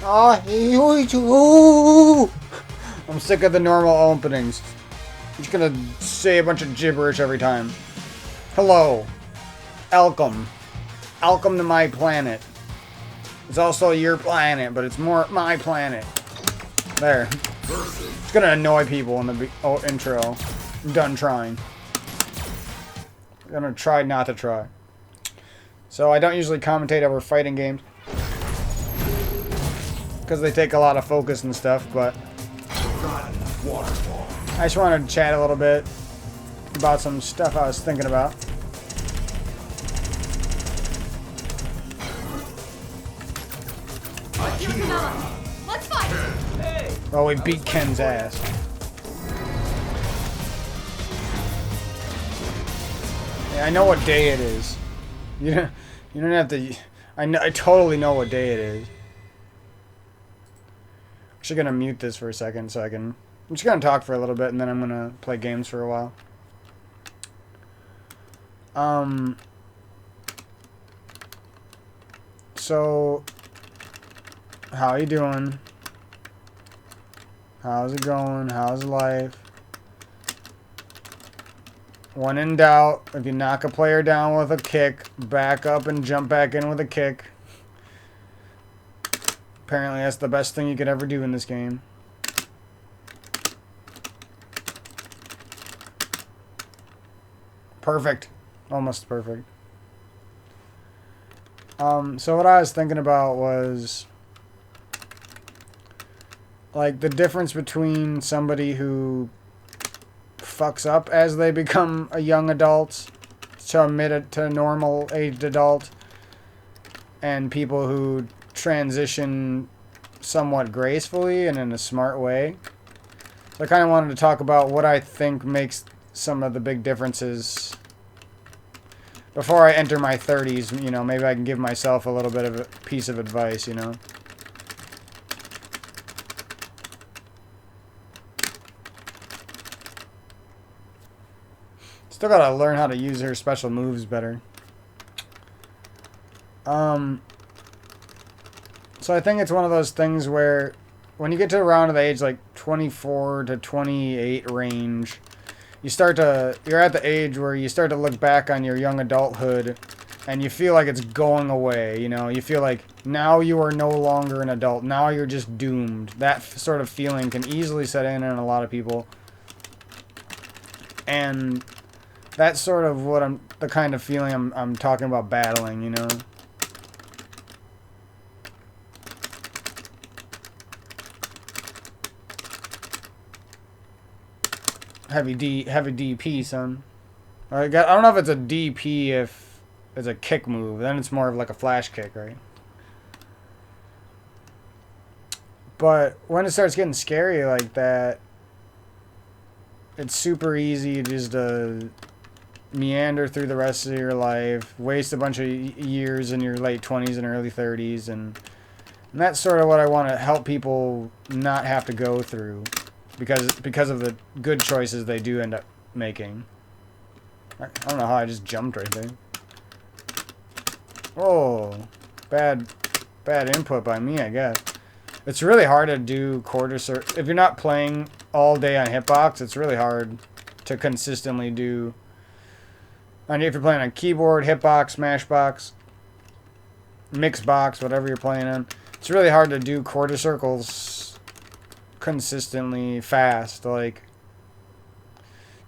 Oh, I'm sick of the normal openings. I'm just gonna say a bunch of gibberish every time. Hello. Welcome. Welcome to my planet. It's also your planet, but it's more my planet. There. It's gonna annoy people in the intro. I'm done trying. I'm gonna try not to try. So I don't usually commentate over fighting games because they take a lot of focus and stuff, but I just wanted to chat a little bit about some stuff I was thinking about. Let's fight! Hey. Well, we beat Ken's ass. Yeah, I know what day it is. You don't have to. I totally know what day it is. Actually, gonna mute this for a second so I can. I'm just gonna talk for a little bit and then I'm gonna play games for a while. So, how you doing? How's it going? How's life? When in doubt, if you knock a player down with a kick, back up and jump back in with a kick. Apparently that's the best thing you could ever do in this game. Perfect. Almost perfect. So what I was thinking about was like the difference between somebody who fucks up as they become a young adult to a normal aged adult and people who transition somewhat gracefully and in a smart way. So I kind of wanted to talk about what I think makes some of the big differences before I enter my 30s. You know, maybe I can give myself a little bit of a piece of advice, you know. Still gotta learn how to use her special moves better. So I think it's one of those things where when you get to around the age like 24 to 28 range, you're at the age where you start to look back on your young adulthood and you feel like it's going away, you know? You feel like now you are no longer an adult. Now you're just doomed. That sort of feeling can easily set in a lot of people. And that's sort of the kind of feeling I'm talking about battling, you know? Heavy DP, son. I don't know if it's a DP if it's a kick move. Then it's more of like a flash kick, right? But when it starts getting scary like that, it's super easy just to meander through the rest of your life, waste a bunch of years in your late 20s and early 30s, and that's sort of what I want to help people not have to go through. Because of the good choices they do end up making. I don't know how I just jumped right there. Oh, bad input by me, I guess. It's really hard to do quarter circle. If you're not playing all day on hitbox, it's really hard to consistently do. And if you're playing on keyboard, hitbox, smashbox, mixbox, whatever you're playing on, it's really hard to do quarter circles consistently fast. Like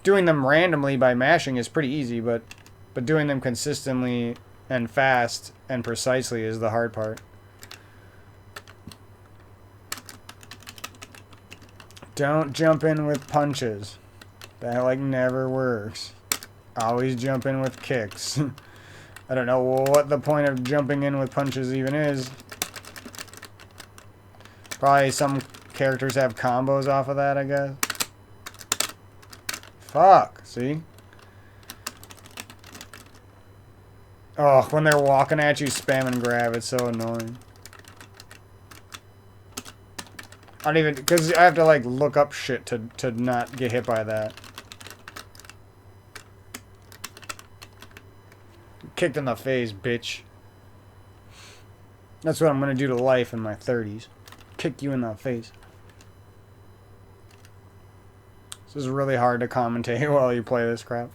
doing them randomly by mashing is pretty easy, but doing them consistently and fast and precisely is the hard part. Don't jump in with punches. That like never works. Always jump in with kicks. I don't know what the point of jumping in with punches even is. Probably some characters have combos off of that, I guess. Fuck, see? Oh, when they're walking at you, spam and grab, it's so annoying. I don't even, because I have to like look up shit to not get hit by that. Kicked in the face, bitch. That's what I'm gonna do to life in my 30s. kick you in the face. This is really hard to commentate while you play this crap.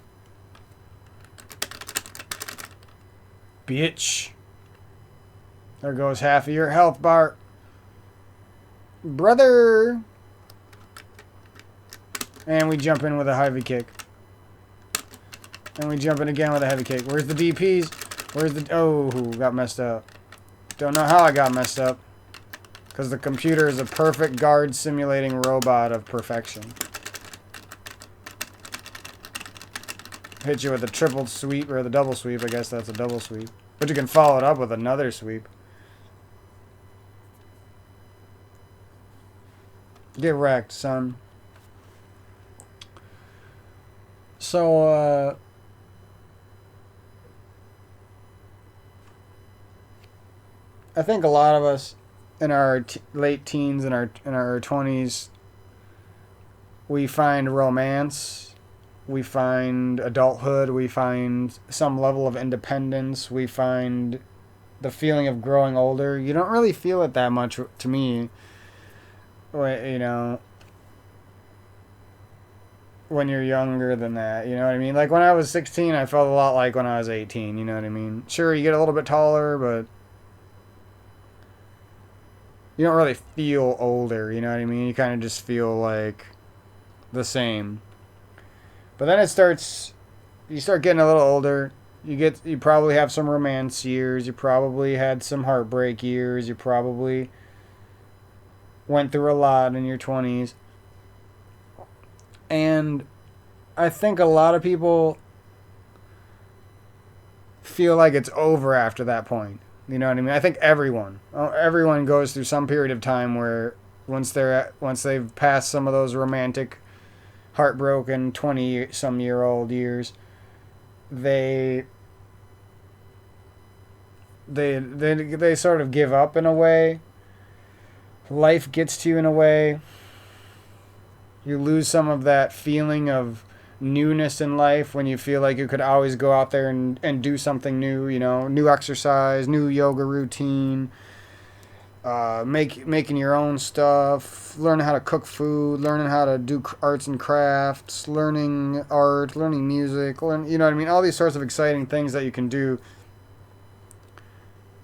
Bitch. There goes half of your health bar. Brother. And we jump in with a heavy kick. And we jump in again with a heavy kick. Where's the DPs? Where's the... Oh, got messed up. Don't know how I got messed up. Because the computer is a perfect guard simulating robot of perfection. Hit you with a triple sweep, or the double sweep. I guess that's a double sweep. But you can follow it up with another sweep. Get wrecked, son. So, I think a lot of us in our late teens and our 20s, we find romance, we find adulthood, we find some level of independence, we find the feeling of growing older. You don't really feel it that much, to me, you know, when you're younger than that, you know what I mean? Like when I was 16, I felt a lot like when I was 18, you know what I mean? Sure, you get a little bit taller, but you don't really feel older, you know what I mean? You kind of just feel like the same. But then you start getting a little older. You probably have some romance years. You probably had some heartbreak years. You probably went through a lot in your 20s. And I think a lot of people feel like it's over after that point. You know what I mean? I think everyone goes through some period of time where once they've passed some of those romantic, heartbroken 20-some-year-old years, they sort of give up in a way. Life gets to you in a way. You lose some of that feeling of newness in life when you feel like you could always go out there and do something new, you know, new exercise, new yoga routine, making your own stuff, learning how to cook food, learning how to do arts and crafts, learning art, learning music, you know what I mean? All these sorts of exciting things that you can do.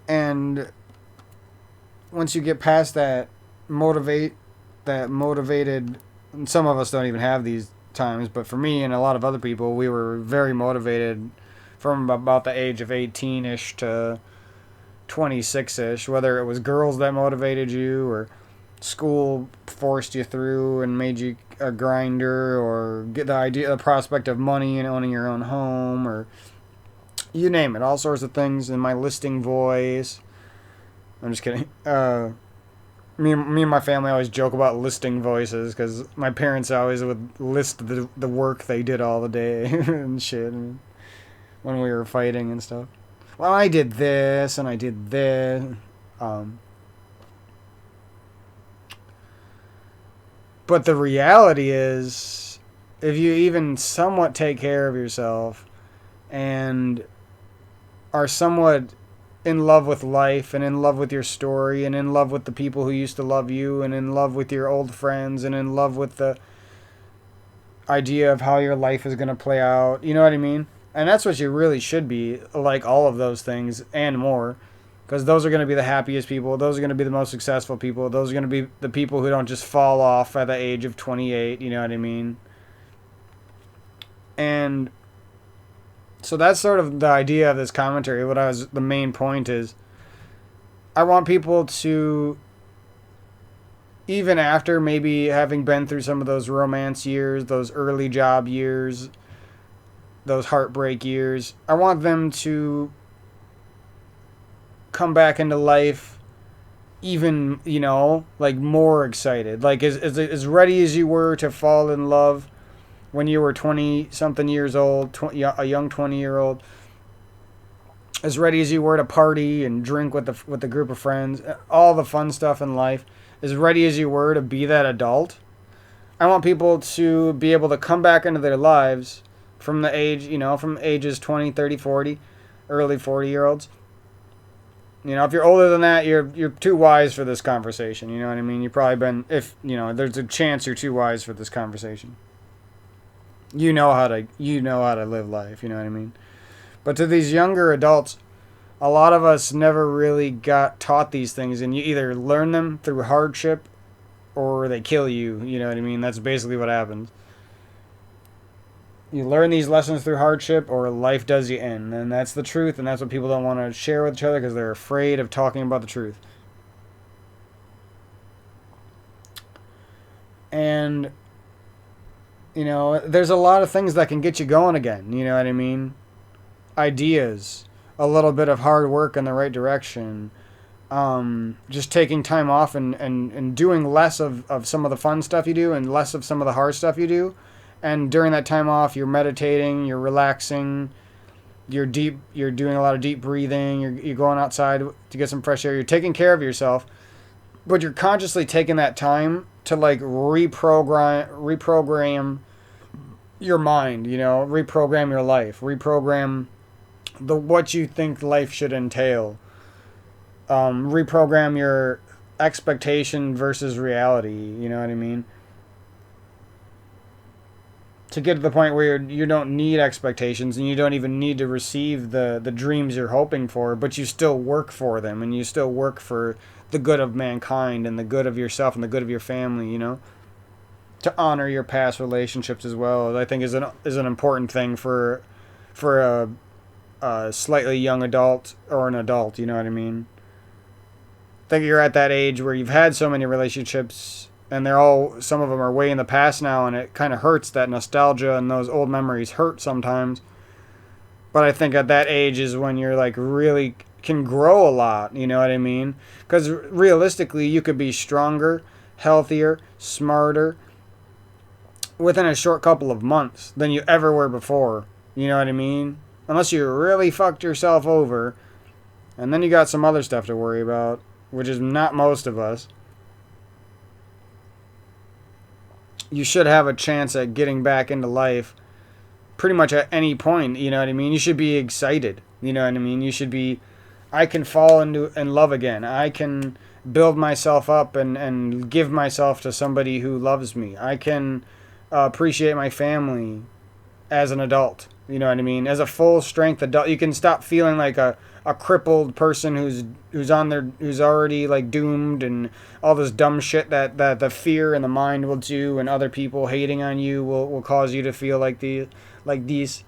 And once you get past that motivated, and some of us don't even have these times, but for me and a lot of other people, we were very motivated from about the age of 18-ish to 26-ish, whether it was girls that motivated you or school forced you through and made you a grinder, or get the prospect of money and owning your own home, or you name it, all sorts of things. In my listing voice, I'm just kidding. Me and my family always joke about listing voices because my parents always would list the work they did all the day and shit, and when we were fighting and stuff. Well, I did this and I did this. But the reality is, if you even somewhat take care of yourself and are somewhat in love with life and in love with your story and in love with the people who used to love you and in love with your old friends and in love with the idea of how your life is going to play out, you know what I mean? And that's what you really should be, like all of those things and more, because those are going to be the happiest people, those are going to be the most successful people, those are going to be the people who don't just fall off at the age of 28, you know what I mean? And so that's sort of the idea of this commentary. The main point is, I want people to, even after maybe having been through some of those romance years, those early job years, those heartbreak years, I want them to come back into life even, you know, like more excited. Like as ready as you were to fall in love when you were 20-something years old, a young 20-year-old, as ready as you were to party and drink with the group of friends, all the fun stuff in life, as ready as you were to be that adult. I want people to be able to come back into their lives from the age, you know, from ages 20, 30, 40, early 40-year-olds, You know, if you're older than that, you're too wise for this conversation. You know what I mean? You've probably been, if you know, there's a chance you're too wise for this conversation. You know how to live life. You know what I mean? But to these younger adults, a lot of us never really got taught these things, and you either learn them through hardship, or they kill you. You know what I mean? That's basically what happens. You learn these lessons through hardship, or life does you in. And that's the truth, and that's what people don't want to share with each other because they're afraid of talking about the truth. And, you know, there's a lot of things that can get you going again. You know what I mean? Ideas, a little bit of hard work in the right direction. Just taking time off and doing less of some of the fun stuff you do and less of some of the hard stuff you do. And during that time off, you're meditating, you're relaxing, you're doing a lot of deep breathing, you're going outside to get some fresh air, you're taking care of yourself, but you're consciously taking that time to like reprogram your mind, you know, reprogram your life, reprogram what you think life should entail, reprogram your expectation versus reality, you know what I mean? To get to the point where you don't need expectations and you don't even need to receive the dreams you're hoping for, but you still work for them and you still work for the good of mankind and the good of yourself and the good of your family, you know? To honor your past relationships as well, I think is an important thing for a slightly young adult or an adult, you know what I mean? I think you're at that age where you've had so many relationships and some of them are way in the past now, and it kind of hurts. That nostalgia and those old memories hurt sometimes. But I think at that age is when you're like really can grow a lot, you know what I mean? Because realistically, you could be stronger, healthier, smarter within a short couple of months than you ever were before, you know what I mean? Unless you really fucked yourself over, and then you got some other stuff to worry about, which is not most of us. You should have a chance at getting back into life pretty much at any point, you know what I mean? You should be excited, you know what I mean? You should be, I can fall in love again. I can build myself up and give myself to somebody who loves me. I can appreciate my family as an adult, you know what I mean? As a full strength adult, you can stop feeling like a crippled person who's already like doomed and all this dumb shit that the fear and the mind will do, and other people hating on you will cause you to feel like these.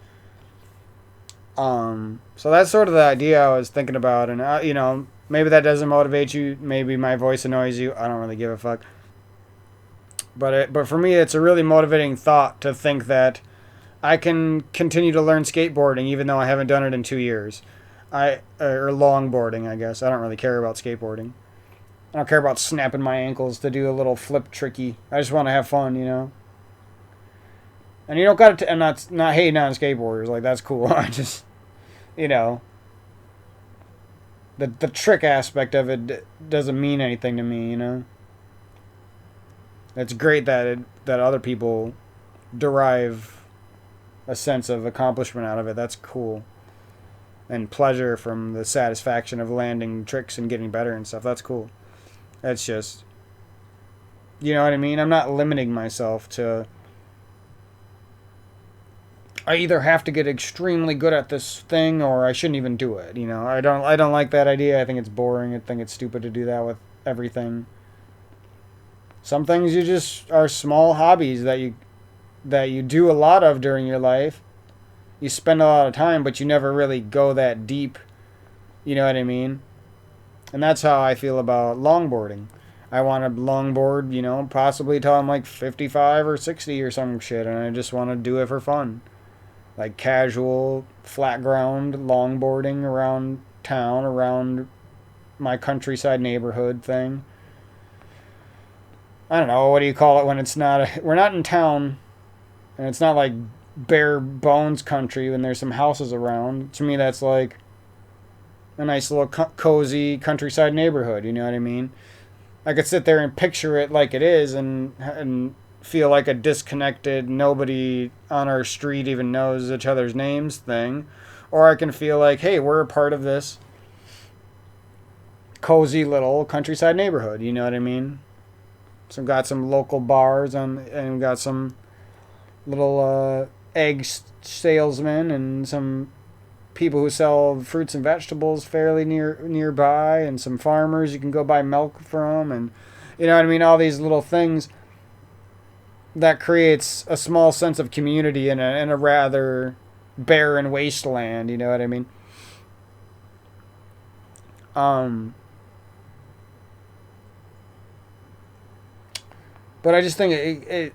So that's sort of the idea I was thinking about, and you know, maybe that doesn't motivate you, maybe my voice annoys you, I don't really give a fuck. But for me, it's a really motivating thought to think that I can continue to learn skateboarding even though I haven't done it in 2 years. Or longboarding, I guess. I don't really care about skateboarding. I don't care about snapping my ankles to do a little flip tricky. I just want to have fun, you know. And you don't got to, and not hating on skateboarders, like that's cool. I just, you know, the trick aspect of it doesn't mean anything to me, you know. It's great that other people derive a sense of accomplishment out of it. That's cool. And pleasure from the satisfaction of landing tricks and getting better and stuff. That's cool. That's just, you know what I mean? I'm not limiting myself to, I either have to get extremely good at this thing or I shouldn't even do it. You know, I don't like that idea. I think it's boring. I think it's stupid to do that with everything. Some things you just are small hobbies that you do a lot of during your life. You spend a lot of time, but you never really go that deep. You know what I mean? And that's how I feel about longboarding. I want to longboard, you know, possibly till I'm like 55 or 60 or some shit, and I just want to do it for fun. Like casual, flat ground longboarding around town, around my countryside neighborhood thing. I don't know, what do you call it when it's not, we're not in town, and it's not like bare bones country when there's some houses around. To me, that's like a nice little cozy countryside neighborhood, you know what I mean? I could sit there and picture it like it is and feel like a disconnected, nobody on our street even knows each other's names thing. Or I can feel like, hey, we're a part of this cozy little countryside neighborhood. You know what I mean? So got some local bars and got some little egg salesmen and some people who sell fruits and vegetables fairly nearby, and some farmers you can go buy milk from, and you know what I mean, all these little things that creates a small sense of community in a rather barren wasteland, you know what I mean? But I just think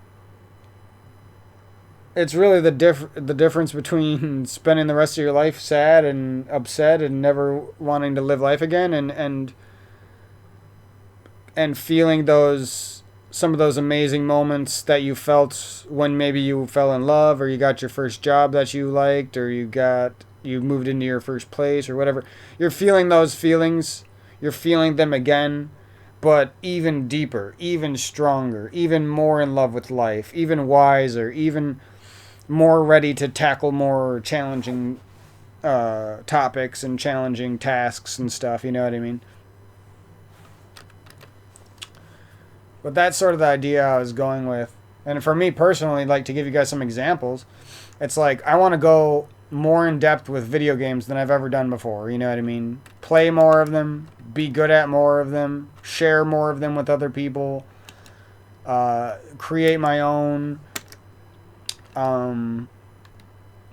it's really the difference between spending the rest of your life sad and upset and never wanting to live life again, and feeling some of those amazing moments that you felt when maybe you fell in love, or you got your first job that you liked, or you moved into your first place, or whatever. You're feeling those feelings. You're feeling them again, but even deeper, even stronger, even more in love with life, even wiser, even more ready to tackle more challenging topics and challenging tasks and stuff. You know what I mean? But that's sort of the idea I was going with. And for me personally, like, to give you guys some examples, it's like I want to go more in depth with video games than I've ever done before. You know what I mean? Play more of them, be good at more of them, share more of them with other people, create my own,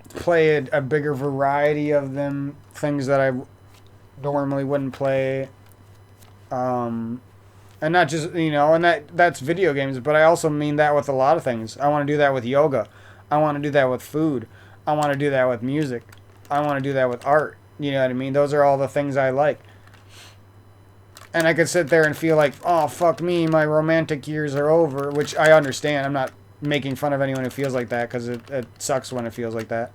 play a bigger variety of them, things that I normally wouldn't play. And not just, you know, and that's video games, but I also mean that with a lot of things. I want to do that with yoga. I want to do that with food. I want to do that with music. I want to do that with art. You know what I mean? Those are all the things I like. And I could sit there and feel like, oh, fuck me, my romantic years are over, which I understand. I'm not making fun of anyone who feels like that, because it sucks when it feels like that.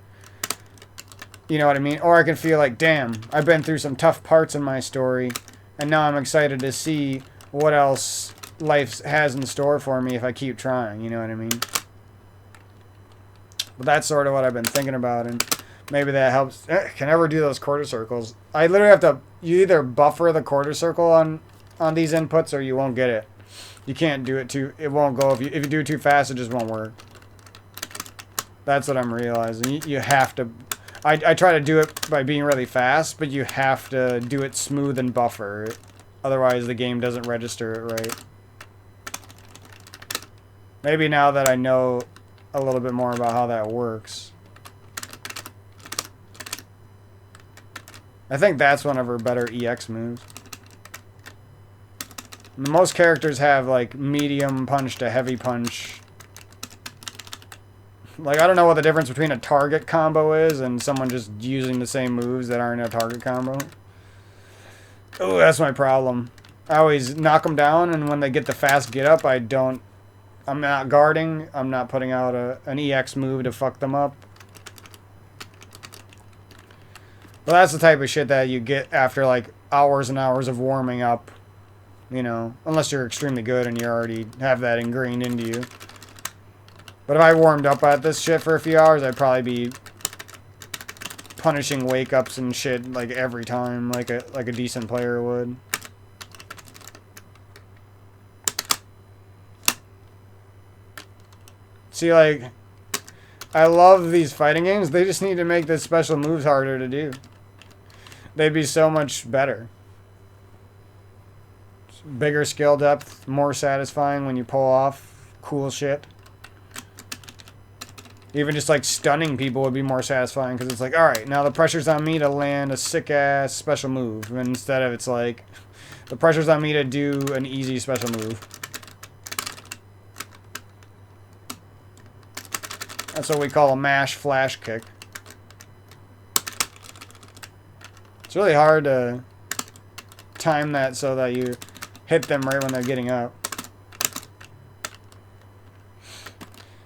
You know what I mean? Or I can feel like, damn, I've been through some tough parts in my story, and now I'm excited to see what else life has in store for me if I keep trying, you know what I mean? But that's sort of what I've been thinking about, and maybe that helps. Can never do those quarter circles. I literally have to, you either buffer the quarter circle on these inputs, or you won't get it. You can't do it it won't go. If you do it too fast, it just won't work. That's what I'm realizing. You have to, I try to do it by being really fast, but you have to do it smooth and buffer. Otherwise, the game doesn't register it right. Maybe now that I know a little bit more about how that works. I think that's one of her better EX moves. Most characters have, like, medium punch to heavy punch. Like, I don't know what the difference between a target combo is and someone just using the same moves that aren't a target combo. Oh, that's my problem. I always knock them down, and when they get the fast get up, I'm not guarding. I'm not putting out an EX move to fuck them up. Well, that's the type of shit that you get after, like, hours and hours of warming up. You know, unless you're extremely good and you already have that ingrained into you. But if I warmed up at this shit for a few hours, I'd probably be punishing wake-ups and shit, like, every time, like a decent player would. See, like, I love these fighting games. They just need to make the special moves harder to do. They'd be so much better. Bigger skill depth, more satisfying when you pull off cool shit. Even just, like, stunning people would be more satisfying, because it's like, alright, now the pressure's on me to land a sick-ass special move. And instead of, it's like, the pressure's on me to do an easy special move. That's what we call a mash flash kick. It's really hard to time that so that you hit them right when they're getting up.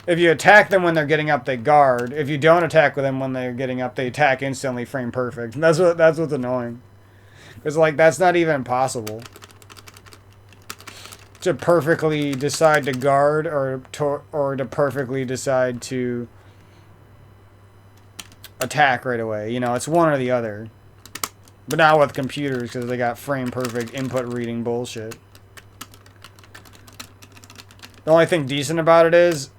If you attack them when they're getting up, they guard. If you don't attack with them when they're getting up, they attack instantly, frame perfect. And that's what's annoying. Because, like, that's not even possible. To perfectly decide to guard or to perfectly decide to attack right away. You know, it's one or the other. But not with computers, because they got frame-perfect input reading bullshit. The only thing decent about it is,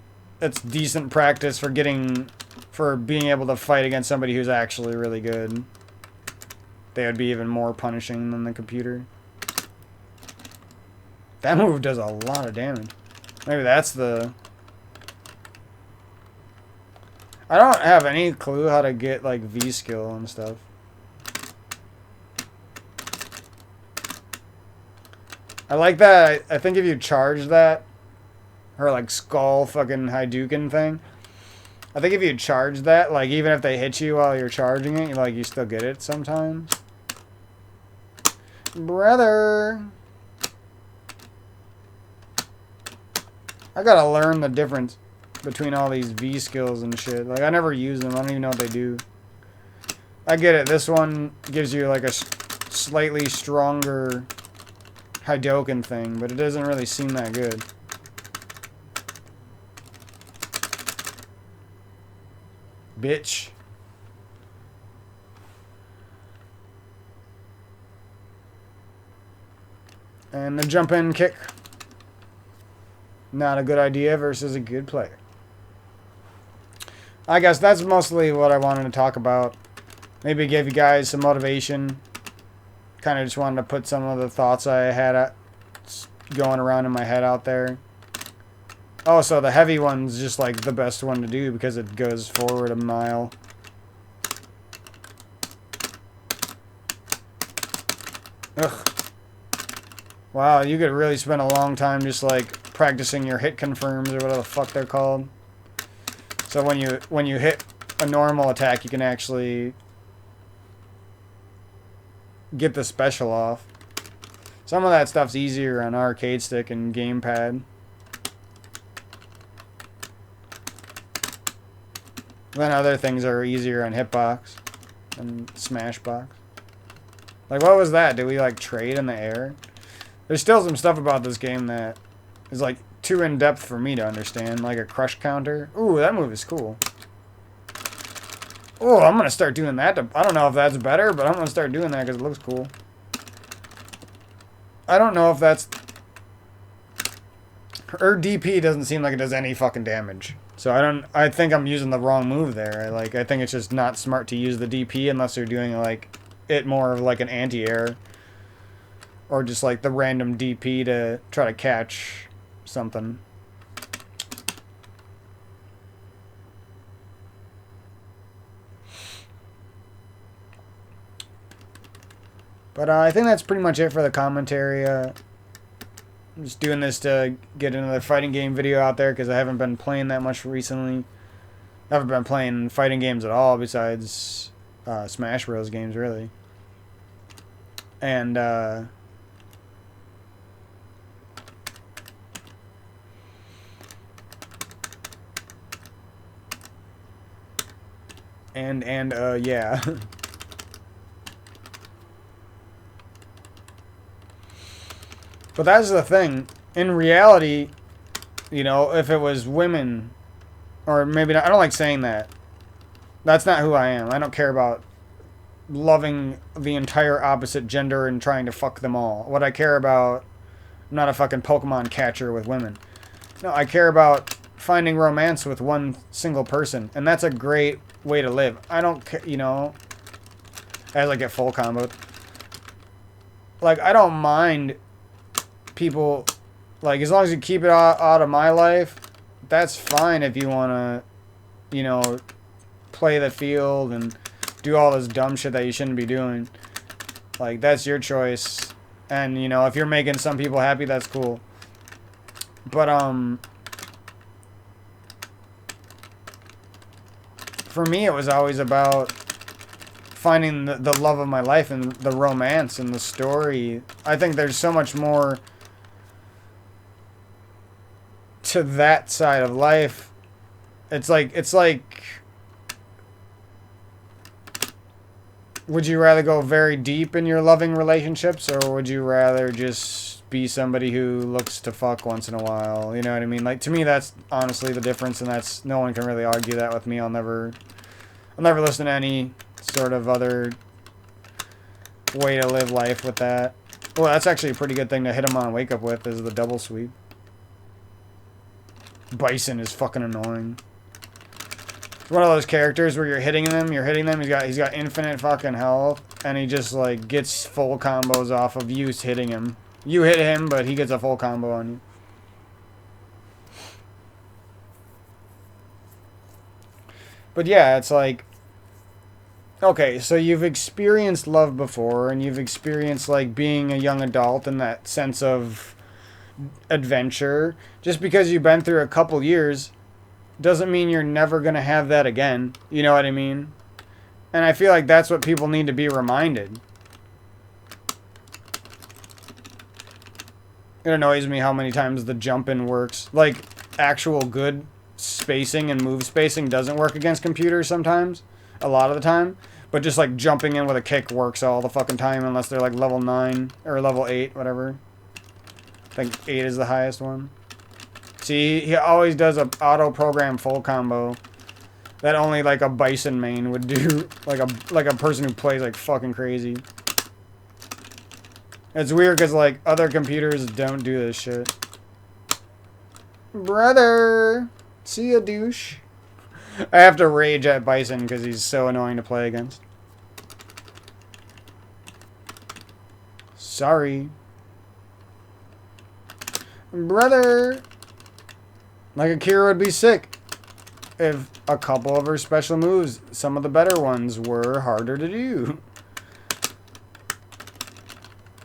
it's decent practice for being able to fight against somebody who's actually really good. They would be even more punishing than the computer. That move does a lot of damage. Maybe that's the... I don't have any clue how to get, like, V-skill and stuff. I like that. I think if you charge that, her, like, skull fucking Hadouken thing, I think if you charge that, like, even if they hit you while you're charging it, like, you still get it sometimes. Brother! I gotta learn the difference between all these V skills and shit. Like, I never use them. I don't even know what they do. I get it. This one gives you, like, a slightly stronger Hadouken thing, but it doesn't really seem that good. Bitch. And the jump in kick. Not a good idea versus a good player. I guess that's mostly what I wanted to talk about. Maybe give you guys some motivation. Kind of just wanted to put some of the thoughts I had going around in my head out there. Oh, so the heavy one's just like the best one to do because it goes forward a mile. Ugh. Wow, you could really spend a long time just like practicing your hit confirms or whatever the fuck they're called. So when you hit a normal attack, you can actually get the special off. Some of that stuff's easier on arcade stick and gamepad. Then other things are easier on hitbox and smashbox. Like, what was that? Did we like trade in the air? There's still some stuff about this game that is like too in-depth for me to understand, like a crush counter. Ooh, that move is cool. Oh, I'm going to start doing that. I don't know if that's better, but I'm going to start doing that because it looks cool. I don't know if that's... Her DP doesn't seem like it does any fucking damage. So I think I'm using the wrong move there. I think it's just not smart to use the DP unless you're doing like it more of like an anti-air. Or just like the random DP to try to catch something. But I think that's pretty much it for the commentary. I'm just doing this to get another fighting game video out there because I haven't been playing that much recently. I haven't been playing fighting games at all besides Smash Bros. Games, really. And yeah. But that's the thing. In reality, you know, if it was women, or maybe not, I don't like saying that. That's not who I am. I don't care about loving the entire opposite gender and trying to fuck them all. What I care about, I'm not a fucking Pokemon catcher with women. No, I care about finding romance with one single person. And that's a great way to live. I don't care, you know, as I get full comboed. Like, I don't mind people, like, as long as you keep it out of my life, that's fine if you want to, you know, play the field and do all this dumb shit that you shouldn't be doing. Like, that's your choice. And, you know, if you're making some people happy, that's cool. But, for me, it was always about finding the love of my life and the romance and the story. I think there's so much more to that side of life. It's like, would you rather go very deep in your loving relationships, or would you rather just be somebody who looks to fuck once in a while? You know what I mean? Like, to me, that's honestly the difference, and that's, no one can really argue that with me. I'll never listen to any sort of other way to live life with that. Well, that's actually a pretty good thing to hit him on wake up with, is the double sweep. Bison is fucking annoying. It's one of those characters where you're hitting them, he's got infinite fucking health, and he just like gets full combos off of you hitting him. You hit him, but he gets a full combo on you. But yeah, it's like, okay, so you've experienced love before, and you've experienced like being a young adult in that sense of adventure. Just because you've been through a couple years doesn't mean you're never going to have that again. You know what I mean? And I feel like that's what people need to be reminded. It annoys me how many times the jump in works. Like, actual good spacing and move spacing doesn't work against computers sometimes. A lot of the time. But just like jumping in with a kick works all the fucking time unless they're like level 9 or level 8, whatever. I think 8 is the highest one. See, he always does a auto-program full combo that only like a Bison main would do. Like a person who plays like fucking crazy. It's weird because like other computers don't do this shit. Brother! See ya, douche. I have to rage at Bison because he's so annoying to play against. Sorry. Brother! Like Akira would be sick if a couple of her special moves, some of the better ones, were harder to do.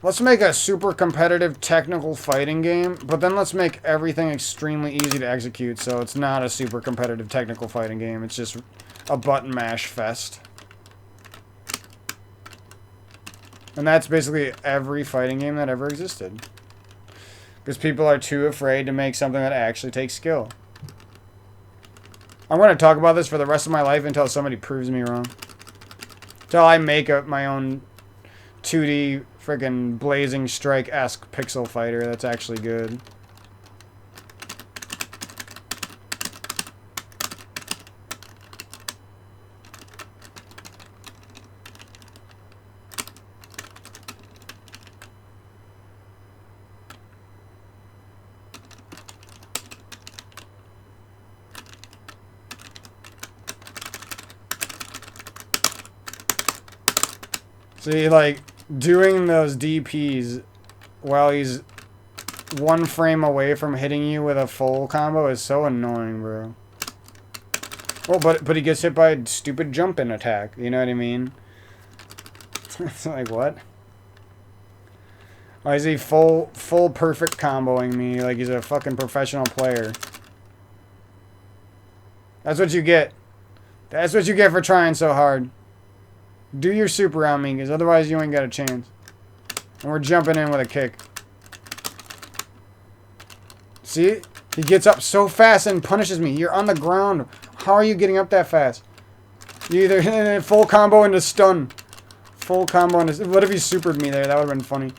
Let's make a super competitive technical fighting game, but then let's make everything extremely easy to execute so it's not a super competitive technical fighting game. It's just a button mash fest. And that's basically every fighting game that ever existed. Because people are too afraid to make something that actually takes skill. I'm going to talk about this for the rest of my life until somebody proves me wrong. Until I make up my own 2D freaking Blazing Strike-esque pixel fighter that's actually good. See, like, doing those DPs while he's one frame away from hitting you with a full combo is so annoying, bro. Well, but he gets hit by a stupid jump-in attack. You know what I mean? It's like, what? Why is he full perfect comboing me like he's a fucking professional player? That's what you get. That's what you get for trying so hard. Do your super on me, because otherwise you ain't got a chance. And we're jumping in with a kick. See? He gets up so fast and punishes me. You're on the ground. How are you getting up that fast? You either full combo into stun. Full combo into... What if he supered me there? That would have been funny.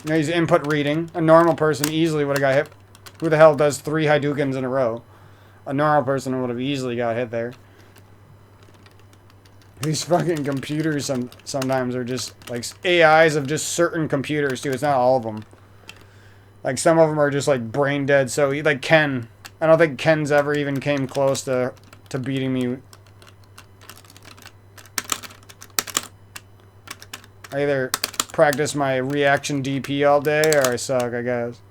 You know, he's input reading. A normal person easily would have got hit. Who the hell does 3 Hadoukens in a row? A normal person would have easily got hit there. These fucking computers sometimes are just, like, AIs of just certain computers, too. It's not all of them. Like, some of them are just, like, brain dead. So, like, Ken. I don't think Ken's ever even came close to beating me. I either practice my reaction DP all day, or I suck, I guess.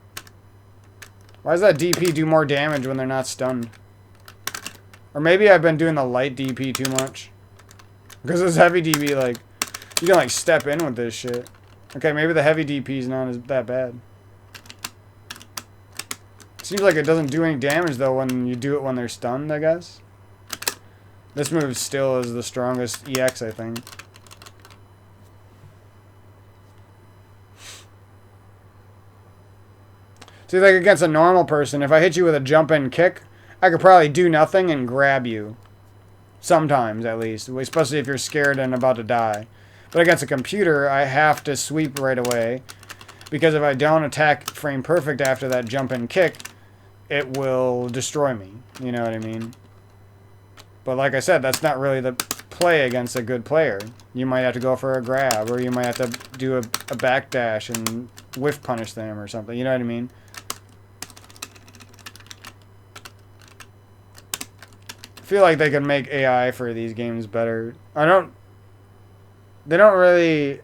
Why does that DP do more damage when they're not stunned? Or maybe I've been doing the light DP too much. Because this heavy DP, like, you can, like, step in with this shit. Okay, maybe the heavy DP is not that bad. Seems like it doesn't do any damage, though, when you do it when they're stunned, I guess. This move still is the strongest EX, I think. See, like, against a normal person, if I hit you with a jump-in kick, I could probably do nothing and grab you. Sometimes, at least. Especially if you're scared and about to die. But against a computer, I have to sweep right away. Because if I don't attack frame perfect after that jump-in kick, it will destroy me. You know what I mean? But like I said, that's not really the play against a good player. You might have to go for a grab, or you might have to do a backdash and whiff punish them or something. You know what I mean? I feel like they could make AI for these games better. They don't really...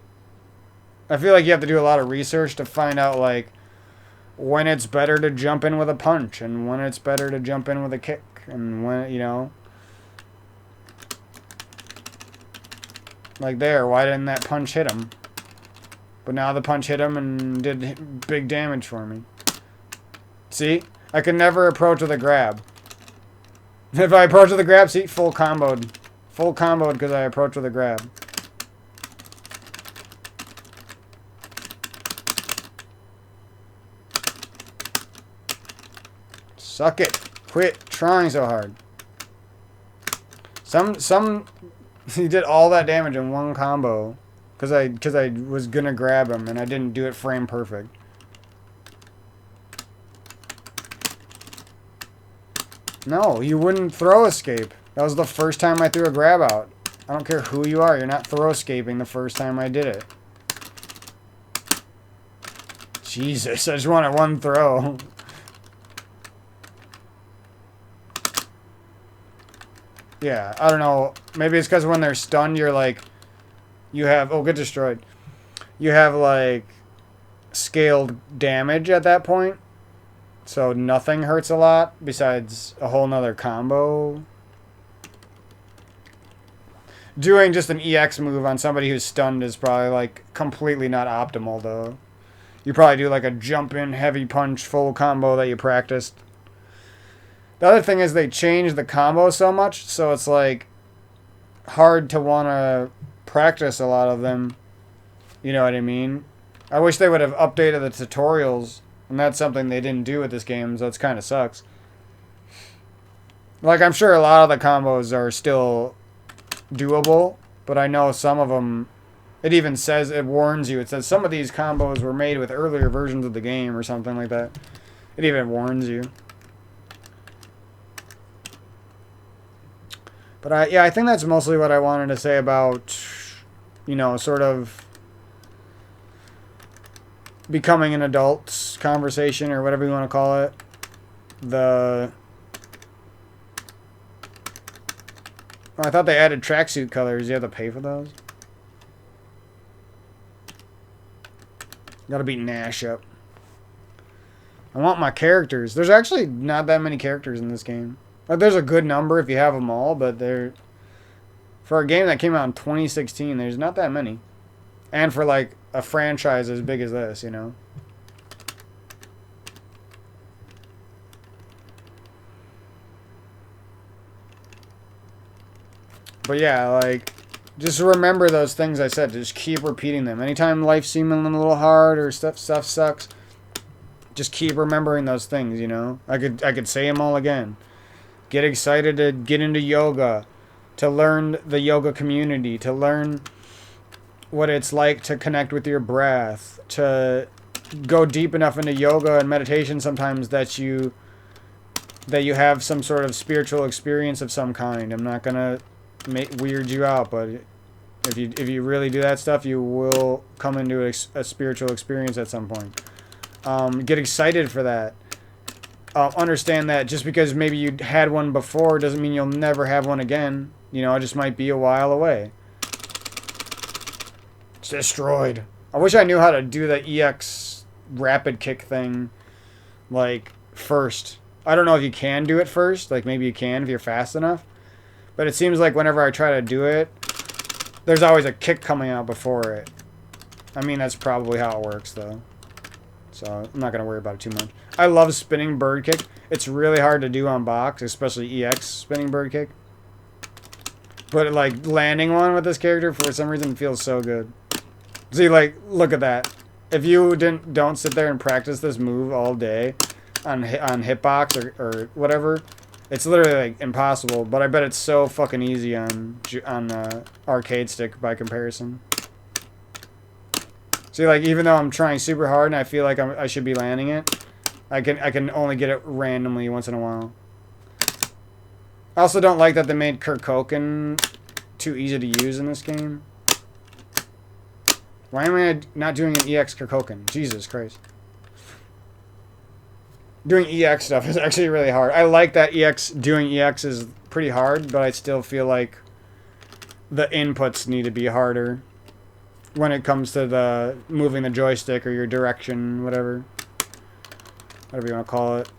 I feel like you have to do a lot of research to find out, like, when it's better to jump in with a punch and when it's better to jump in with a kick and when, you know. Like there, why didn't that punch hit him? But now the punch hit him and did big damage for me. See? I can never approach with a grab. If I approach with a grab, see? Full comboed. Full comboed because I approach with a grab. Suck it. Quit trying so hard. He did all that damage in one combo because I was gonna grab him and I didn't do it frame perfect. No, you wouldn't throw escape. That was the first time I threw a grab out. I don't care who you are. You're not throw escaping the first time I did it. Jesus, I just wanted one throw. Yeah, I don't know. Maybe it's because when they're stunned, you're like... You have... Oh, get destroyed. You have, like, scaled damage at that point. So nothing hurts a lot besides a whole nother combo. Doing just an EX move on somebody who's stunned is probably, like, completely not optimal, though. You probably do, like, a jump-in, heavy punch, full combo that you practiced. The other thing is they changed the combo so much, so it's, like, hard to want to practice a lot of them. You know what I mean? I wish they would have updated the tutorials, and that's something they didn't do with this game, so it kind of sucks. Like, I'm sure a lot of the combos are still doable, but I know some of them, it even says, it warns you. It says some of these combos were made with earlier versions of the game or something like that. It even warns you. But yeah, I think that's mostly what I wanted to say about, you know, sort of becoming an adult conversation or whatever you want to call it. I thought they added tracksuit colors. You have to pay for those? Gotta beat Nash up. I want my characters. There's actually not that many characters in this game. Like, there's a good number if you have them all, but for a game that came out in 2016, there's not that many. And for, like, a franchise as big as this, you know? But yeah, like, just remember those things I said. Just keep repeating them. Anytime life's seeming a little hard or stuff sucks, just keep remembering those things, you know? I could say them all again. Get excited to get into yoga, to learn the yoga community, to learn what it's like to connect with your breath, to go deep enough into yoga and meditation sometimes that you have some sort of spiritual experience of some kind. I'm not gonna weird you out, but if you really do that stuff, you will come into a spiritual experience at some point. Get excited for that. Understand that just because maybe you had one before doesn't mean you'll never have one again. You know, it just might be a while away. It's destroyed. I wish I knew how to do the EX rapid kick thing, like, first. I don't know if you can do it first. Like, maybe you can if you're fast enough. But it seems like whenever I try to do it, there's always a kick coming out before it. I mean, that's probably how it works, though. So, I'm not going to worry about it too much. I love spinning bird kick. It's really hard to do on box, especially EX spinning bird kick. But, like, landing one with this character, for some reason, feels so good. See, like, look at that. If you don't sit there and practice this move all day on hitbox or whatever, it's literally, like, impossible. But I bet it's so fucking easy on arcade stick by comparison. See, like, even though I'm trying super hard and I feel like I should be landing it, I can only get it randomly once in a while. I also don't like that they made Kirk Hogan too easy to use in this game. Why am I not doing an EX Kirkoken? Jesus Christ. Doing EX stuff is actually really hard. I like that doing EX is pretty hard, but I still feel like the inputs need to be harder when it comes to the moving the joystick or your direction, whatever you want to call it.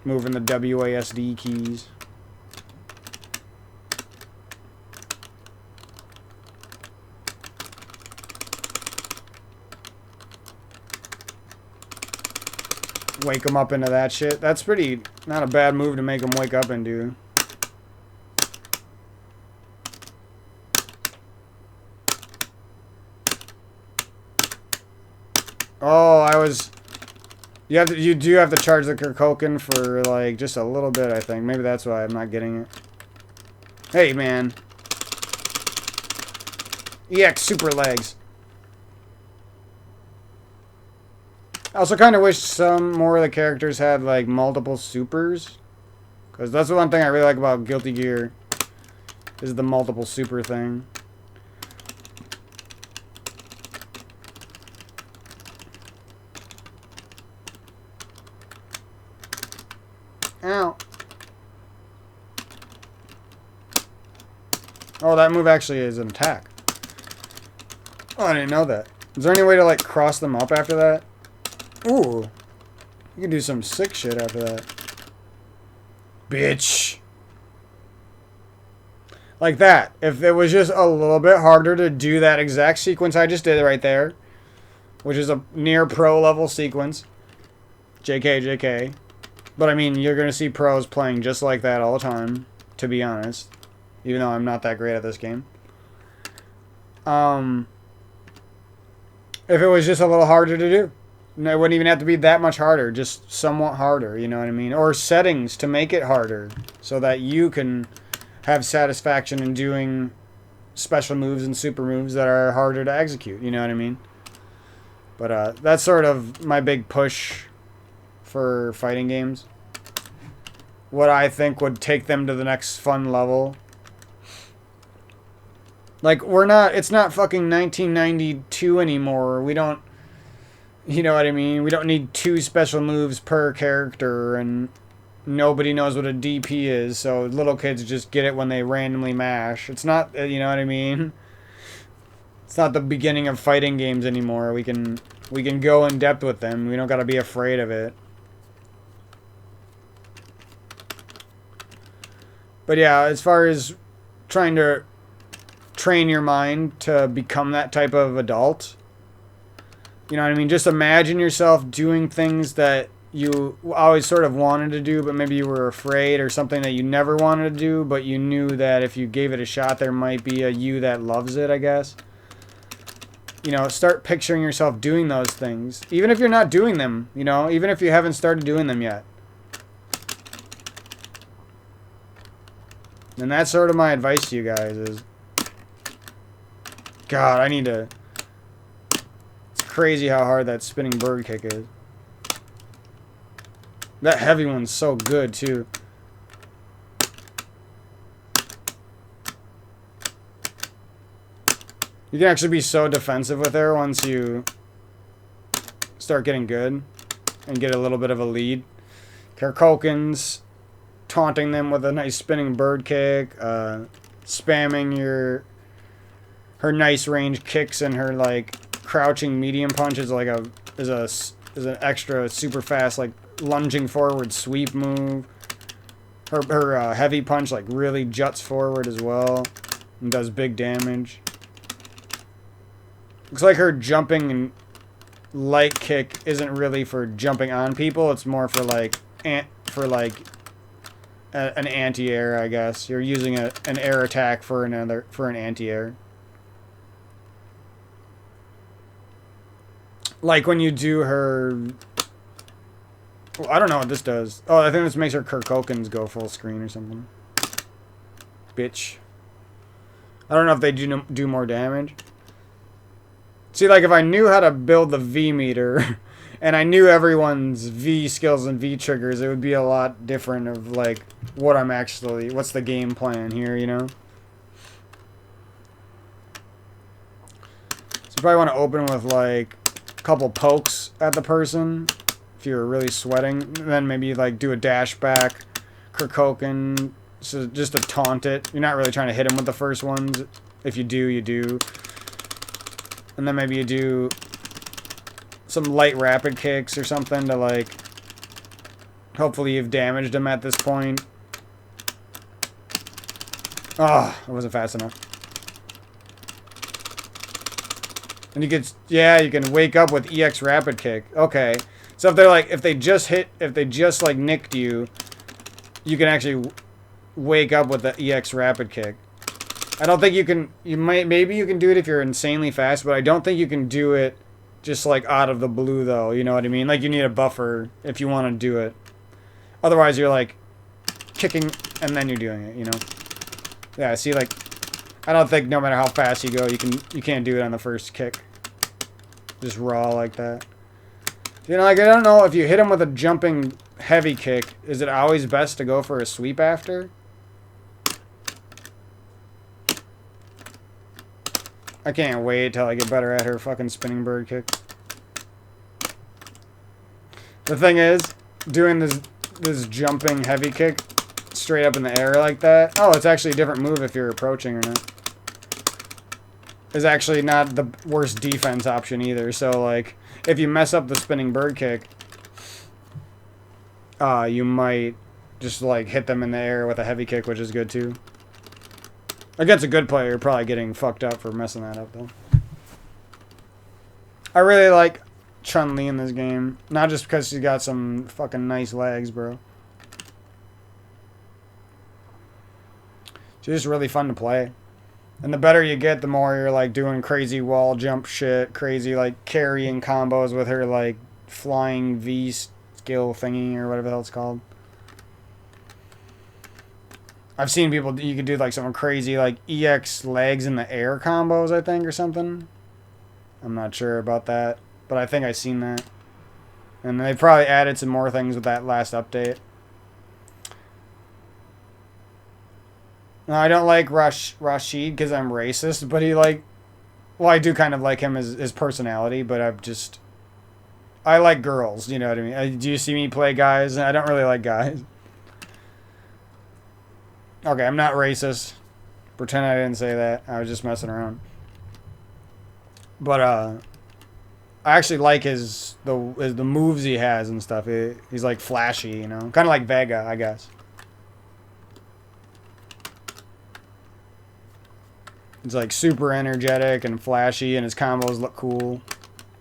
Moving the WASD keys. Wake them up into that shit. That's pretty not a bad move to make them wake up into. Oh, you do have to charge the Kirkoken for like just a little bit, I think. Maybe that's why I'm not getting it. Hey, man. EX super legs. I also kind of wish some more of the characters had like multiple supers, because that's the one thing I really like about Guilty Gear is the multiple super thing. Ow. Oh, that move actually is an attack. Oh, I didn't know that. Is there any way to like cross them up after that? Ooh. You can do some sick shit after that. Bitch. Like that. If it was just a little bit harder to do that exact sequence I just did right there, which is a near pro level sequence. JK, JK. But I mean, you're going to see pros playing just like that all the time, to be honest. Even though I'm not that great at this game. If it was just a little harder to do. It wouldn't even have to be that much harder, just somewhat harder, you know what I mean? Or settings to make it harder, so that you can have satisfaction in doing special moves and super moves that are harder to execute, you know what I mean? But that's sort of my big push for fighting games. What I think would take them to the next fun level. Like, it's not fucking 1992 anymore. We don't, you know what I mean? We don't need 2 special moves per character, and nobody knows what a DP is, so little kids just get it when they randomly mash. It's not, you know what I mean? It's not the beginning of fighting games anymore. We can go in depth with them. We don't gotta be afraid of it. But yeah, as far as trying to train your mind to become that type of adult, you know what I mean? Just imagine yourself doing things that you always sort of wanted to do, but maybe you were afraid, or something that you never wanted to do, but you knew that if you gave it a shot, there might be a you that loves it, I guess. You know, start picturing yourself doing those things. Even if you're not doing them, you know, even if you haven't started doing them yet. And that's sort of my advice to you guys is... God, I need to... It's crazy how hard that spinning bird kick is. That heavy one's so good, too. You can actually be so defensive with her once you start getting good and get a little bit of a lead. Kirkokens, taunting them with a nice spinning bird kick, spamming her nice range kicks, and her like crouching medium punch is like is an extra super fast like lunging forward sweep move. Her heavy punch like really juts forward as well and does big damage. Looks like her jumping and light kick isn't really for jumping on people. It's more for like an anti-air, I guess. You're using an air attack for an anti-air. Like when you do her... Well, I don't know what this does. Oh, I think this makes her Kirkokens go full screen or something. Bitch. I don't know if they do more damage. See, like, if I knew how to build the V meter, and I knew everyone's V skills and V triggers, it would be a lot different of, like, what's the game plan here, you know? probably want to open with like a couple pokes at the person if you're really sweating. And then maybe like do a dash back, Kirkoken, so just to taunt it. You're not really trying to hit him with the first ones. If you do, you do. And then maybe you do some light rapid kicks or something to like, hopefully you've damaged him at this point. Oh, it wasn't fast enough. And you could, yeah, you can wake up with EX rapid kick. Okay. So if they're like, if they just like nicked you, you can actually wake up with the EX rapid kick. I don't think you can, maybe you can do it if you're insanely fast, but I don't think you can do it just like out of the blue though, you know what I mean? Like you need a buffer if you want to do it. Otherwise you're like kicking and then you're doing it, you know? Yeah, see, like, I don't think no matter how fast you go, you can't do it on the first kick. Just raw like that. You know, like, I don't know if you hit him with a jumping heavy kick, is it always best to go for a sweep after? I can't wait till I get better at her fucking spinning bird kick. The thing is, doing this jumping heavy kick straight up in the air like that. Oh, it's actually a different move if you're approaching or not. Is actually not the worst defense option either. So like, if you mess up the spinning bird kick, you might just like hit them in the air with a heavy kick, which is good too. Against a good player, you're probably getting fucked up for messing that up though. I really like Chun-Li in this game, not just because she's got some fucking nice legs, bro. She's just really fun to play. And the better you get, the more you're like doing crazy wall jump shit, crazy like carrying combos with her like flying V skill thingy or whatever the hell it's called. I've seen people, you could do like some crazy like EX legs in the air combos, I think, or something. I'm not sure about that, but I think I've seen that. And they probably added some more things with that last update. No, I don't like Rashid because I'm racist, but he like, well, I do kind of like him as his personality, but I like girls, you know what I mean? Do you see me play guys? I don't really like guys. Okay, I'm not racist. Pretend I didn't say that. I was just messing around. But I actually like the moves he has and stuff. He's like flashy, you know, kind of like Vega, I guess. It's like super energetic and flashy, and his combos look cool.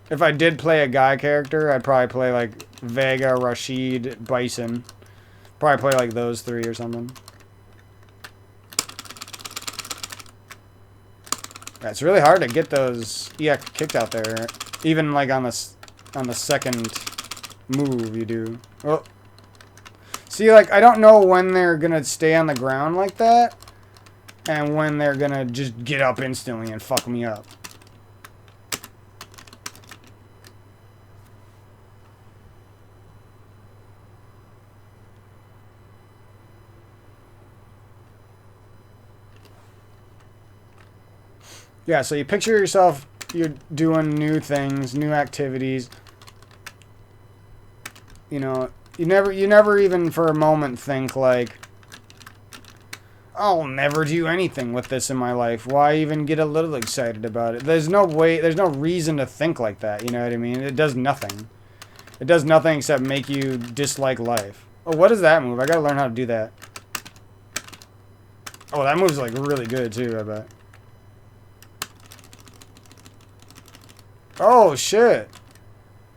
If I did play a guy character, I'd probably play like Vega, Rashid, Bison. Probably play like those three or something. Yeah, it's really hard to get those EX kicks out there, even like on the second move you do. Oh, see, like I don't know when they're gonna stay on the ground like that, and when they're gonna just get up instantly and fuck me up. Yeah, so you picture yourself, you're doing new things, new activities. You know, you never even for a moment think like, I'll never do anything with this in my life. Why even get a little excited about it? There's no reason to think like that, you know what I mean? It does nothing. It does nothing except make you dislike life. Oh, what is that move? I gotta learn how to do that. Oh, that move's like really good too, I bet. Oh, shit.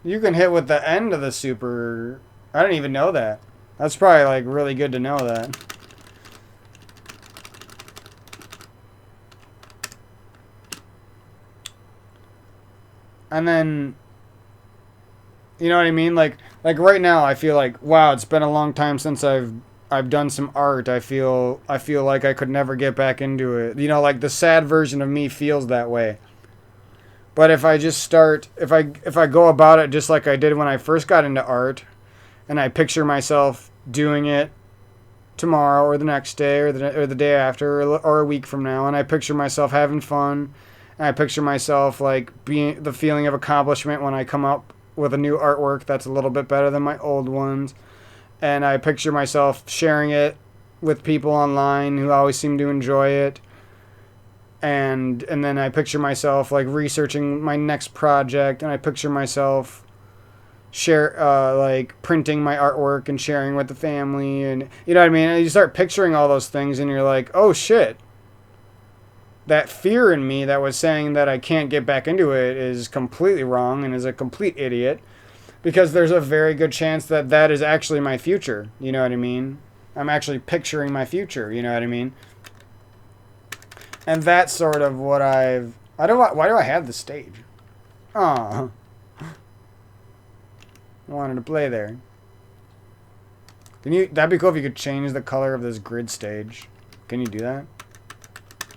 You can hit with the end of the super. I didn't even know that. That's probably, like, really good to know that. And then, you know what I mean? Like right now, I feel like, wow, it's been a long time since I've done some art. I feel like I could never get back into it. You know, like the sad version of me feels that way. But if I just start, if I go about it just like I did when I first got into art, and I picture myself doing it tomorrow or the next day or the day after or a week from now, and I picture myself having fun, And I picture myself like being the feeling of accomplishment when I come up with a new artwork that's a little bit better than my old ones. And I picture myself sharing it with people online who always seem to enjoy it. And then I picture myself like researching my next project, and I picture myself like printing my artwork and sharing with the family, and you know what I mean? And you start picturing all those things and you're like, "Oh shit. That fear in me that was saying that I can't get back into it is completely wrong and is a complete idiot, because there's a very good chance that that is actually my future." You know what I mean? I'm actually picturing my future, you know what I mean? And that's sort of what why do I have the stage? Oh, I wanted to play there. That'd be cool if you could change the color of this grid stage. Can you do that?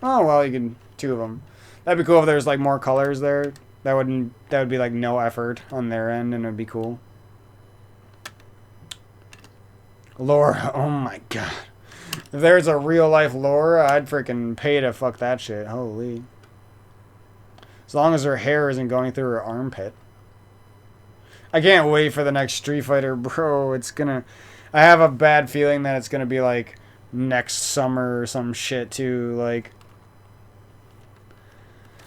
Oh, well, you can, 2 of them. That'd be cool if there's like more colors there. That would be like no effort on their end, and it'd be cool. Laura, oh my god. If there's a real life Laura, I'd freaking pay to fuck that shit. Holy. As long as her hair isn't going through her armpit. I can't wait for the next Street Fighter, bro. I have a bad feeling that it's gonna be like next summer or some shit too. Like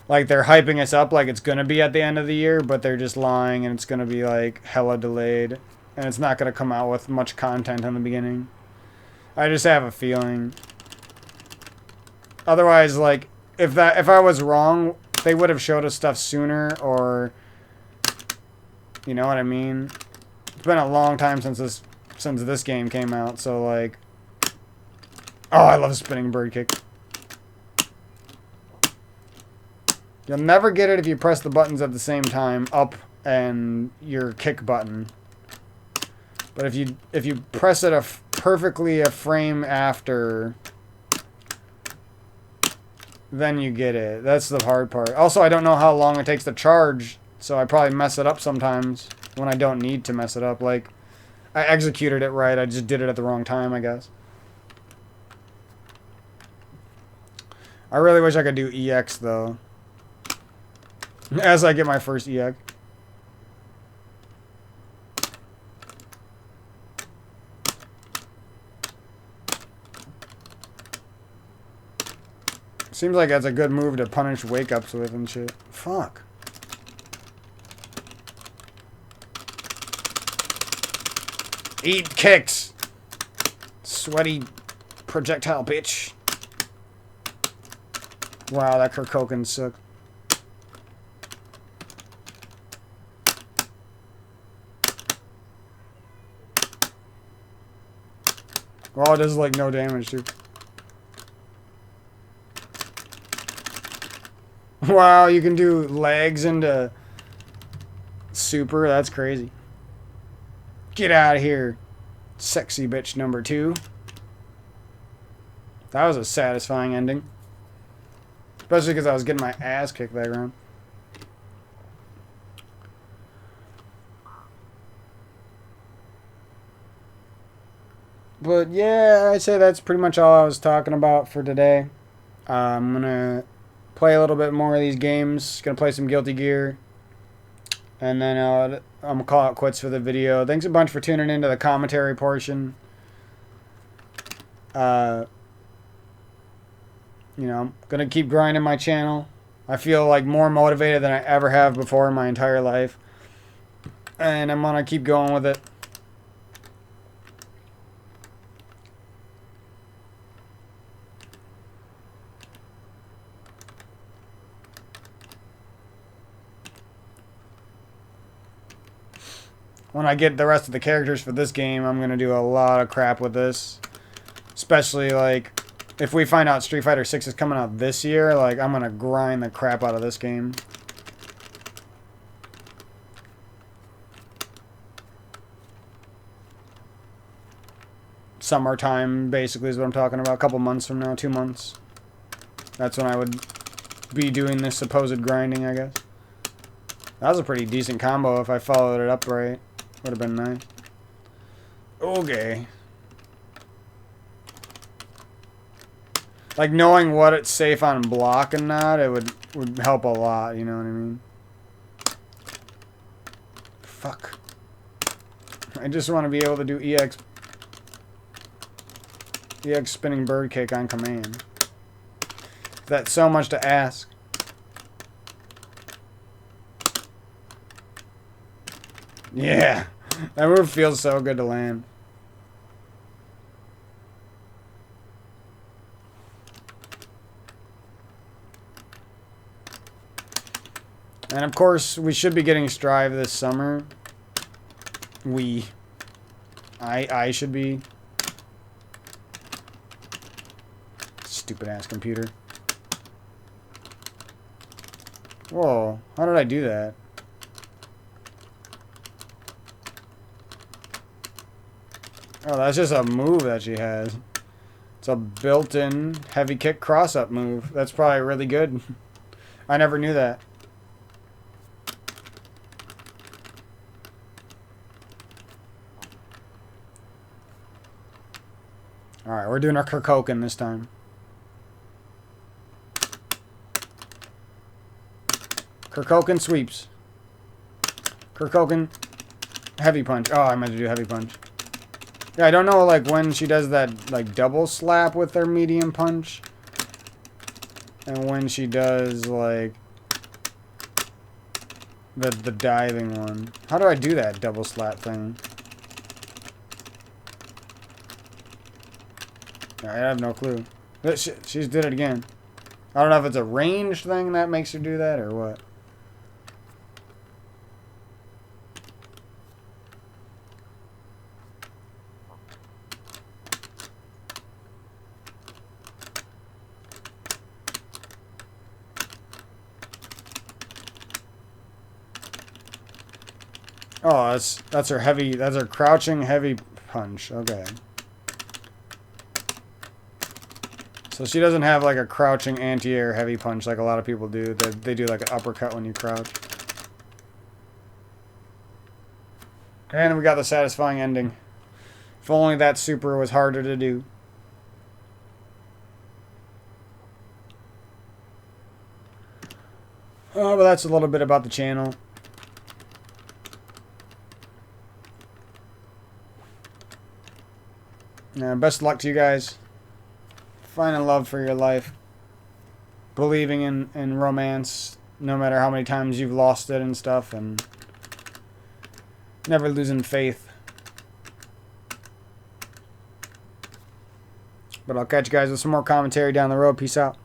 they're hyping us up like it's gonna be at the end of the year, but they're just lying, and it's gonna be like hella delayed. And it's not gonna come out with much content in the beginning. I just have a feeling. Otherwise, like, if I was wrong, they would have showed us stuff sooner, or, you know what I mean? It's been a long time since this game came out, so like, oh, I love spinning bird kick. You'll never get it if you press the buttons at the same time, up and your kick button. But if you press it perfectly a frame after, then you get it. That's the hard part. Also, I don't know how long it takes to charge, so I probably mess it up sometimes when I don't need to mess it up. Like, I executed it right, I just did it at the wrong time, I guess. I really wish I could do EX, though. As I get my first EX. Seems like that's a good move to punish wake-ups with and shit. Fuck. Eat kicks! Sweaty projectile bitch. Wow, that Kirkoken sucked. Well, it does like no damage too. Wow, you can do legs into super. That's crazy. Get out of here, sexy bitch number 2. That was a satisfying ending. Especially because I was getting my ass kicked that round. But yeah, I'd say that's pretty much all I was talking about for today. I'm going to play a little bit more of these games. Gonna play some Guilty Gear. And then I'm going to call it quits for the video. Thanks a bunch for tuning into the commentary portion. You know, I'm going to keep grinding my channel. I feel like more motivated than I ever have before in my entire life. And I'm going to keep going with it. When I get the rest of the characters for this game, I'm going to do a lot of crap with this. Especially, like, if we find out Street Fighter 6 is coming out this year, like, I'm going to grind the crap out of this game. Summertime, basically, is what I'm talking about. A couple months from now, 2 months. That's when I would be doing this supposed grinding, I guess. That was a pretty decent combo if I followed it up right. Would have been nice. Okay. Like knowing what it's safe on block and not, it would help a lot, you know what I mean? Fuck. I just want to be able to do EX spinning bird kick on command. That's so much to ask. Yeah. That move feels so good to land. And of course, we should be getting Strive this summer. I should be. Stupid ass computer. Whoa, how did I do that? Oh, that's just a move that she has. It's a built-in heavy kick cross-up move. That's probably really good. I never knew that. Alright, we're doing our Kirkoken this time. Kirkoken sweeps. Kirkoken heavy punch. Oh, I meant to do heavy punch. Yeah, I don't know, like, when she does that, like, double slap with her medium punch. And when she does, like, the diving one. How do I do that double slap thing? I have no clue. She's did it again. I don't know if it's a range thing that makes her do that or what. Oh, that's her heavy. That's her crouching heavy punch. Okay. So she doesn't have like a crouching anti-air heavy punch like a lot of people do. They do like an uppercut when you crouch. And we got the satisfying ending. If only that super was harder to do. Oh, but that's a little bit about the channel. Best of luck to you guys. Finding love for your life. Believing in romance, no matter how many times you've lost it and stuff, and never losing faith. But I'll catch you guys with some more commentary down the road. Peace out.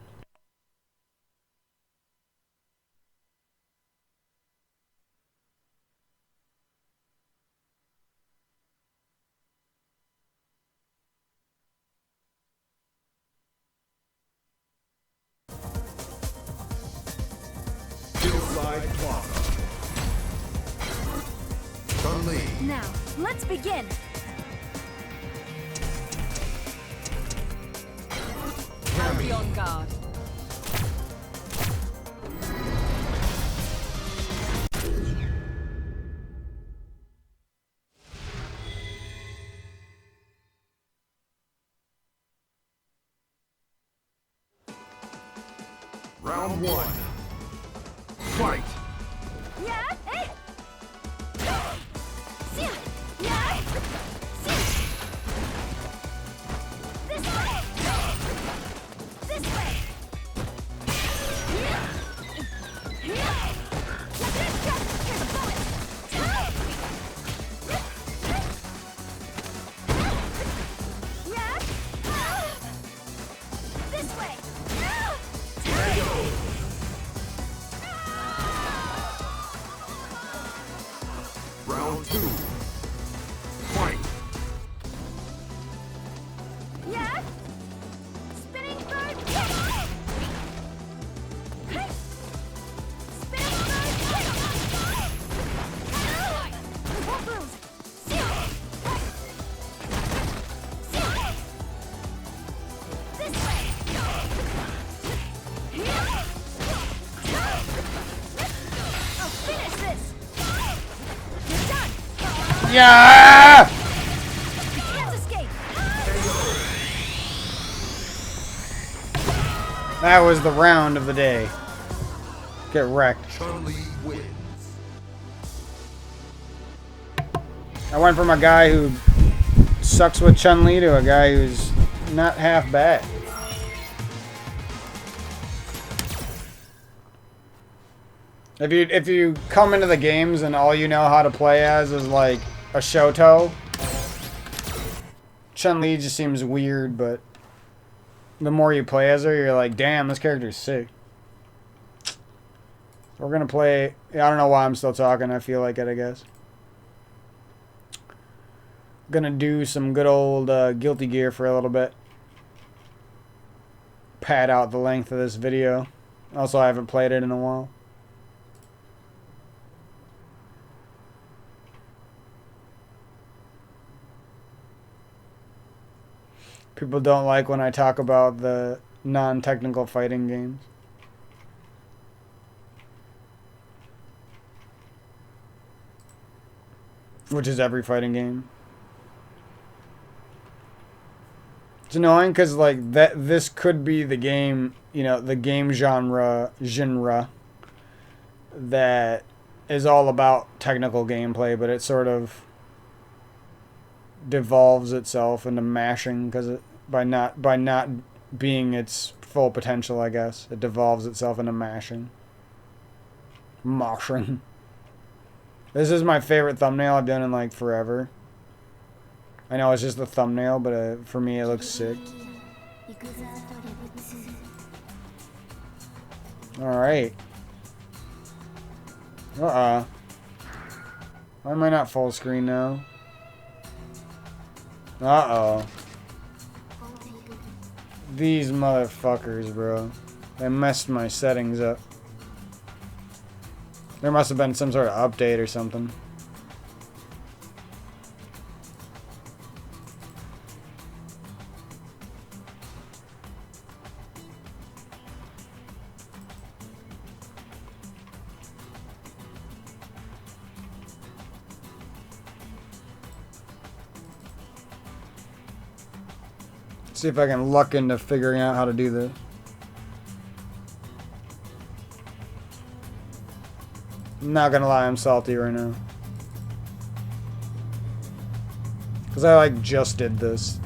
Now, let's begin. I'll be on guard. Round one. Fight! Yeah, eh? Round two. Fight! Yeah? Spinning bird. Spinning bird. Won't lose. This way. I'll finish this. You're done. Yeah! You can't escape. That was the round of the day. Get wrecked. Chun-Li wins. I went from a guy who sucks with Chun-Li to a guy who's not half bad. If you come into the games and all you know how to play as is like a Shoto, Chun-Li just seems weird, but the more you play as her, you're like, damn, this character's sick. We're gonna play. I don't know why I'm still talking. I feel like it, I guess. Gonna do some good old Guilty Gear for a little bit. Pad out the length of this video. Also, I haven't played it in a while. People don't like when I talk about the non-technical fighting games. Which is every fighting game. It's annoying because like this could be the game, you know, the game genre that is all about technical gameplay, but it sort of devolves itself into mashing because by not being its full potential, I guess it devolves itself into mashing. This is my favorite thumbnail I've done in like forever. I know it's just the thumbnail, but for me it looks sick. Alright. Why am I not full screen now? These motherfuckers, bro. They messed my settings up. There must have been some sort of update or something. See if I can luck into figuring out how to do this. I'm not gonna lie, I'm salty right now. Because I like just did this.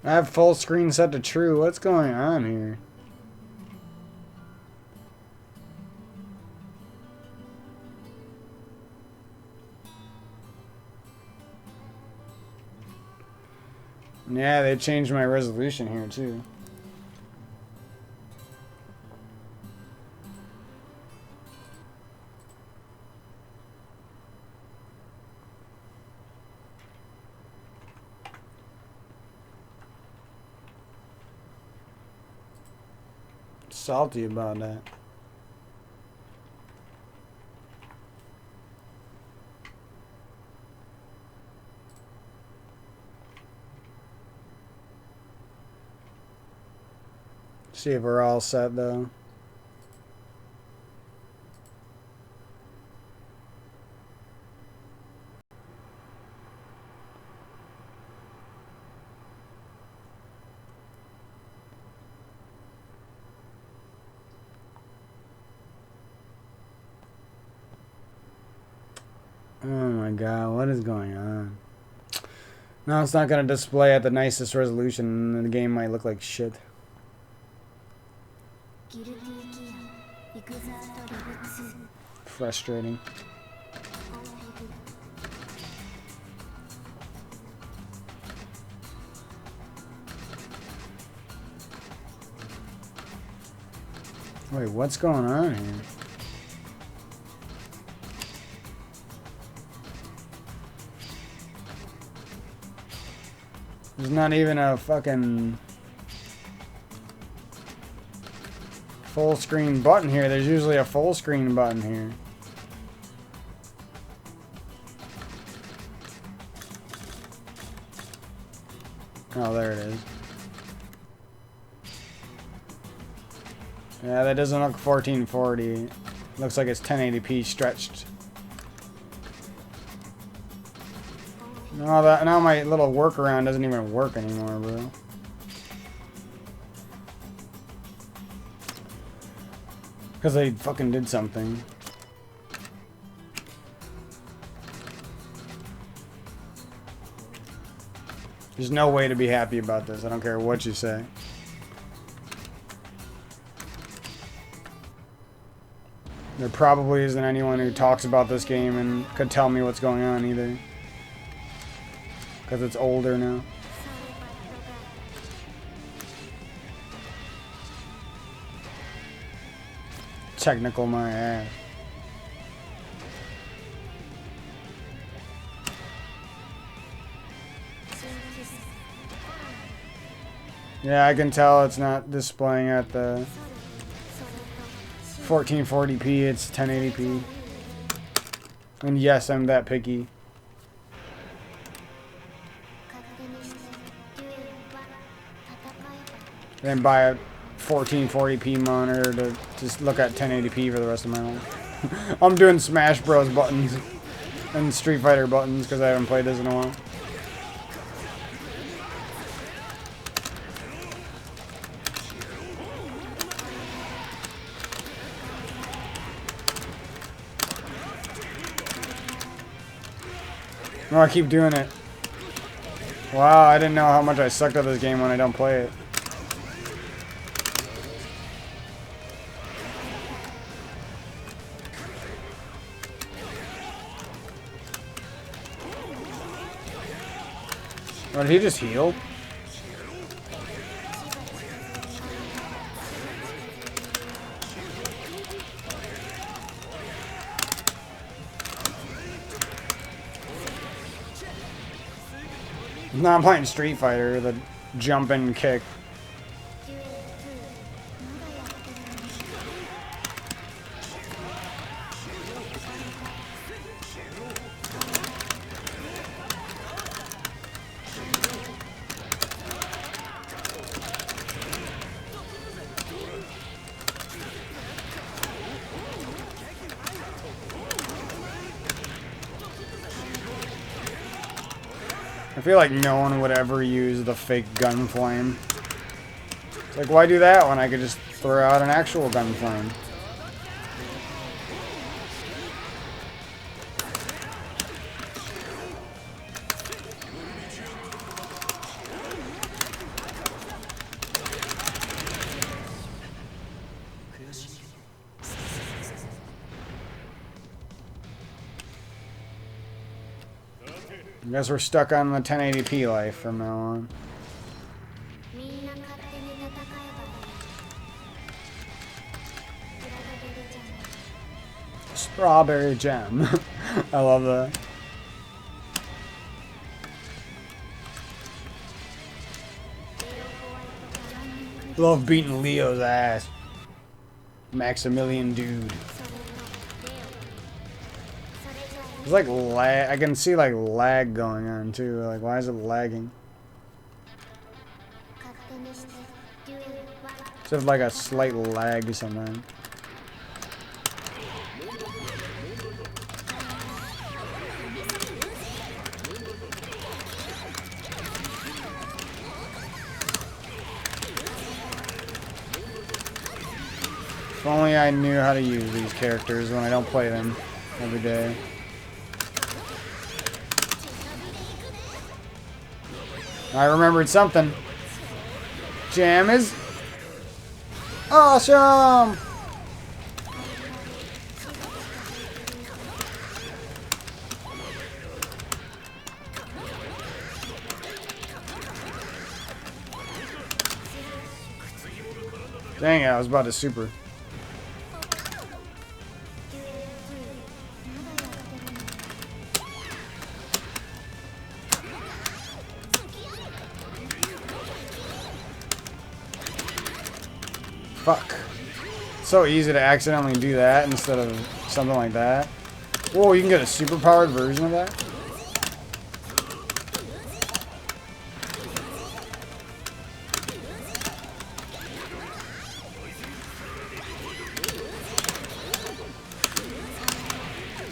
I have full screen set to true. What's going on here? Yeah, they changed my resolution here too. Salty about that. See if we're all set though. my god, what is going on? No, it's not going to display at the nicest resolution, and the game might look like shit. Frustrating. Wait, what's going on here? There's not even a fucking full screen button here. There's usually a full screen button here. Oh, there it is. Yeah, that doesn't look 1440. Looks like it's 1080p stretched. No, now my little workaround doesn't even work anymore, bro. Because they fucking did something. There's no way to be happy about this. I don't care what you say. There probably isn't anyone who talks about this game and could tell me what's going on either. Because it's older now. Technical my ass. Yeah, I can tell it's not displaying at the 1440p, it's 1080p. And yes, I'm that picky. Then buy a 1440p monitor to just look at 1080p for the rest of my life. I'm doing Smash Bros buttons and Street Fighter buttons because I haven't played this in a while. No, I keep doing it. Wow, I didn't know how much I sucked at this game when I don't play it. Oh, did he just heal? No, I'm playing Street Fighter, the jump and kick. I feel like no one would ever use the fake gun flame. It's like, why do that when I could just throw out an actual gun flame? I guess we're stuck on the 1080p life from now on. Strawberry jam. I love that. Love beating Leo's ass. Maximilian dude. There's like lag. I can see like lag going on too. Like, why is it lagging? Just like a slight lag sometimes. If only I knew how to use these characters when I don't play them every day. I remembered something. Jam is awesome! Dang it, I was about to super. Fuck. So easy to accidentally do that instead of something like that. Whoa, you can get a super powered version of that?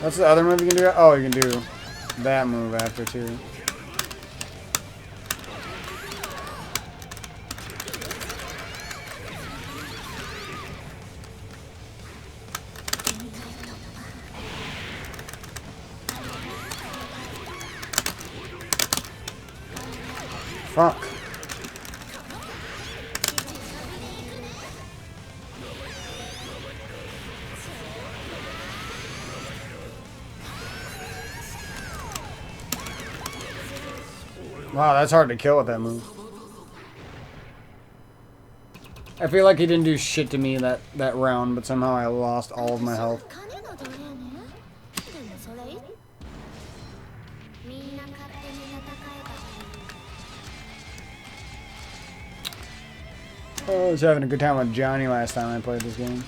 What's the other move you can do? Oh, you can do that move after too. Fuck. Wow, that's hard to kill with that move. I feel like he didn't do shit to me that round, but somehow I lost all of my health. Oh, I was having a good time with Johnny last time I played this game.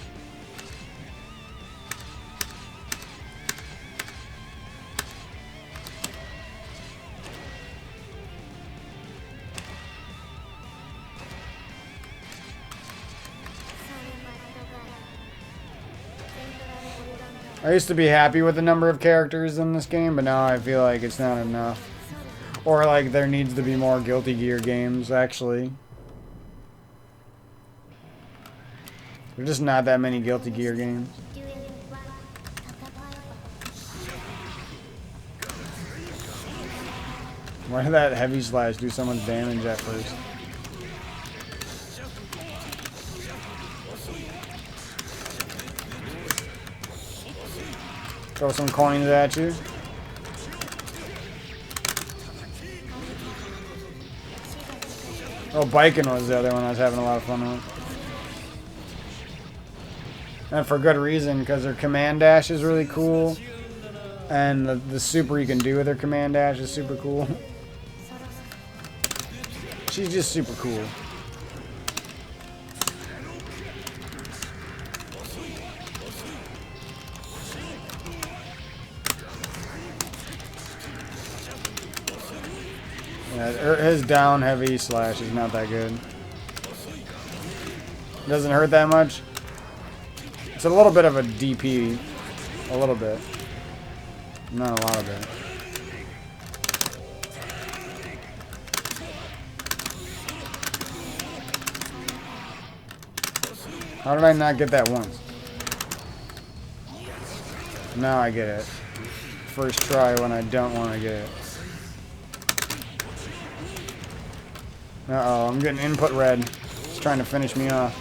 I used to be happy with the number of characters in this game, but now I feel like it's not enough. Or like there needs to be more Guilty Gear games, actually. There's just not that many Guilty Gear games. Why did that heavy slash do so much damage at first? Throw some coins at you. Oh, biking was the other one I was having a lot of fun with. And for good reason, because her command dash is really cool. And the super you can do with her command dash is super cool. She's just super cool. Yeah, his down heavy slash is not that good. Doesn't hurt that much. It's a little bit of a DP. A little bit. Not a lot of it. How did I not get that once? Now I get it. First try when I don't want to get it. Uh-oh, I'm getting input red. It's trying to finish me off.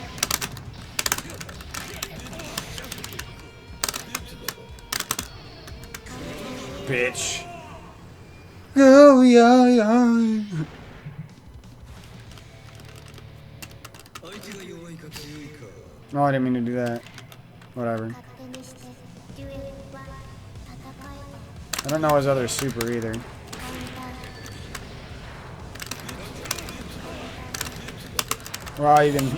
Bitch. Oh, yeah, yeah. No, I didn't mean to do that. Whatever. I don't know his other super either. Wow, you can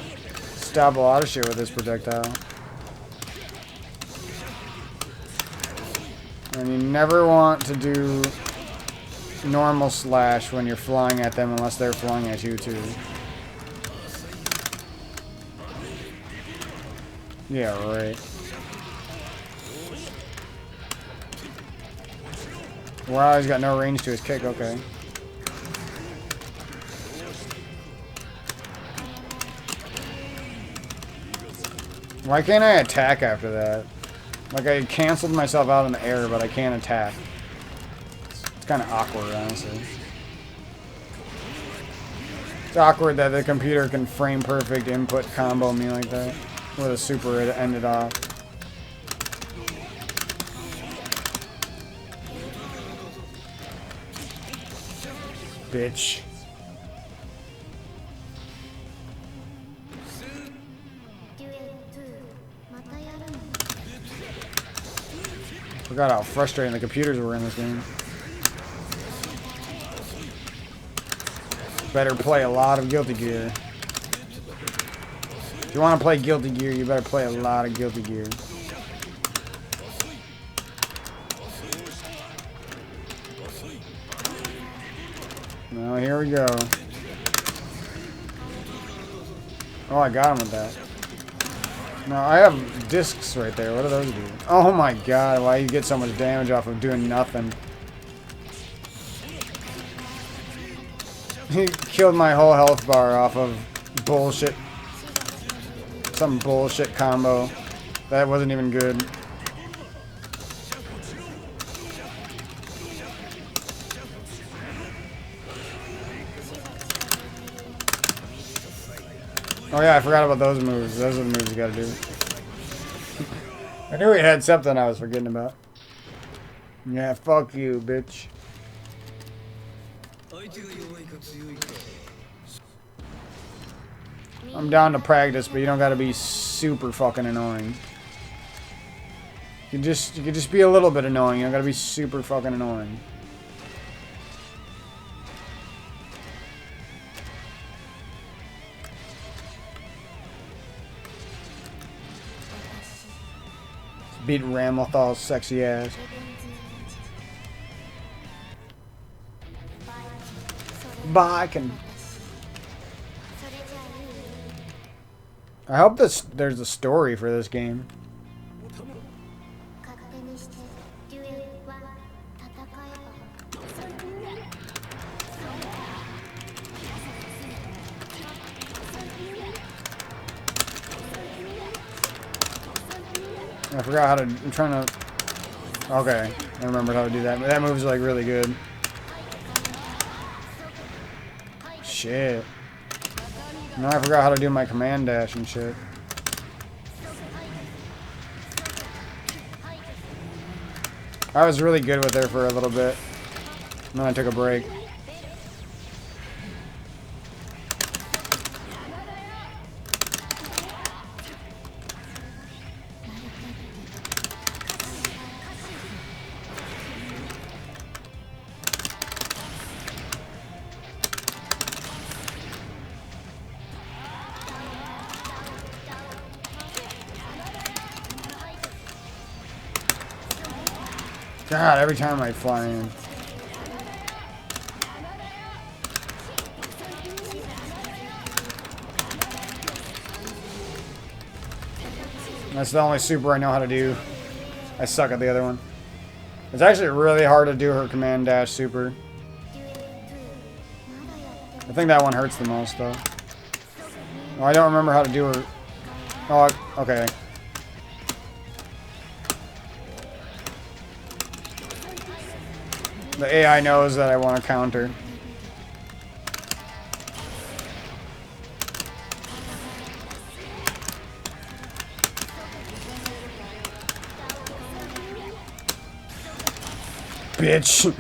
stop a lot of shit with this projectile. And you never want to do normal slash when you're flying at them unless they're flying at you too. Yeah, right. Wow, he's got no range to his kick, okay. Why can't I attack after that? Like, I canceled myself out in the air, but I can't attack. It's kind of awkward, honestly. It's awkward that the computer can frame perfect input combo me like that. With a super it ended off. Bitch. Forgot how frustrating the computers were in this game. Better play a lot of Guilty Gear. If you want to play Guilty Gear, you better play a lot of Guilty Gear. Now here we go. Oh, I got him with that. No, I have discs right there. What do those do? Oh my god, why you get so much damage off of doing nothing? He killed my whole health bar off of bullshit. Some bullshit combo. That wasn't even good. Oh yeah, I forgot about those moves. Those are the moves you gotta do. I knew he had something I was forgetting about. Yeah, fuck you, bitch. I'm down to practice, but you don't gotta be super fucking annoying. You can just be a little bit annoying. You don't gotta be super fucking annoying. Beat Ramlethal's sexy ass. Barking. I hope there's a story for this game. I forgot how to. I'm trying to. Okay, I remembered how to do that. But that move's like really good. Shit. Now I forgot how to do my command dash and shit. I was really good with her for a little bit. And then I took a break. God, every time I fly in. That's the only super I know how to do. I suck at the other one. It's actually really hard to do her command dash super. I think that one hurts the most though. Oh, I don't remember how to do her. Oh, okay. The AI knows that I want to counter. Bitch.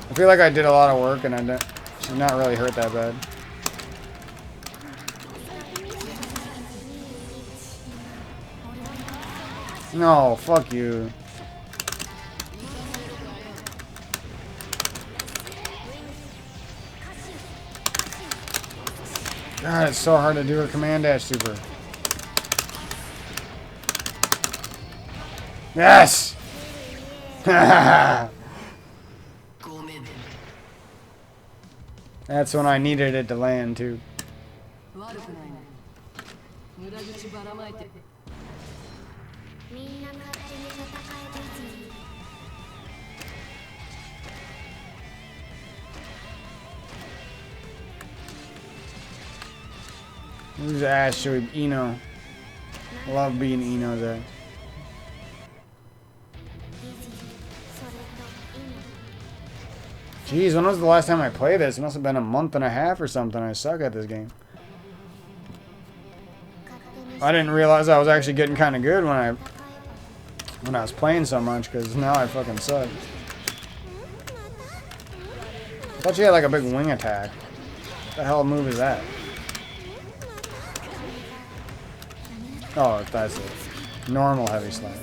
I feel like I did a lot of work and she's not really hurt that bad. No, fuck you. God, it's so hard to do her command dash super. Yes! That's when I needed it to land too. Whose ass should we Eno? Love being Eno's ass. Jeez, when was the last time I played this? It must have been a month and a half or something. I suck at this game. I didn't realize I was actually getting kind of good when I was playing so much, because now I fucking suck. I thought you had like a big wing attack. What the hell move is that? Oh, that's it. Normal heavy slash.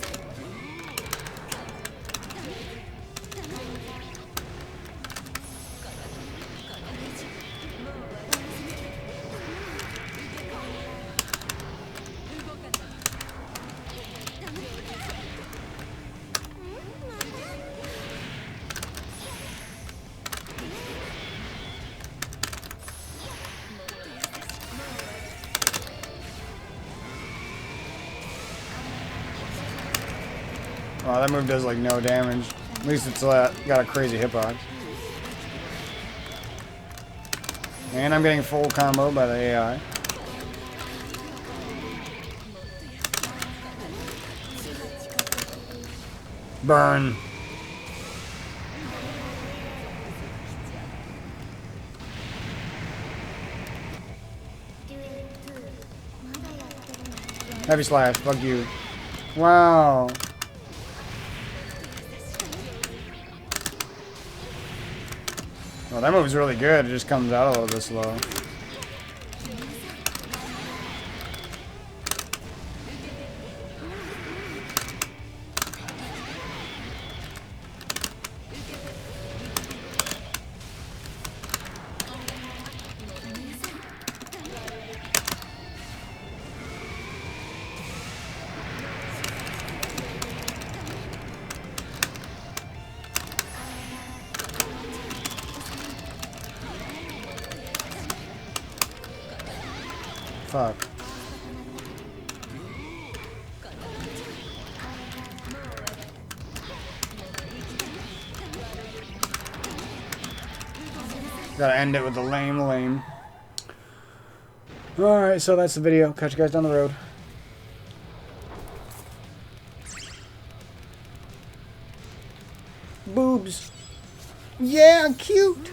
Wow, that move does like no damage. At least it's got a crazy hitbox. And I'm getting full combo by the AI. Burn. Heavy slash, fuck you. Wow. Well, that move's really good. It just comes out a little bit slow. Fuck. Gotta end it with the lame. Alright, so that's the video. Catch you guys down the road. Boobs. Yeah, cute.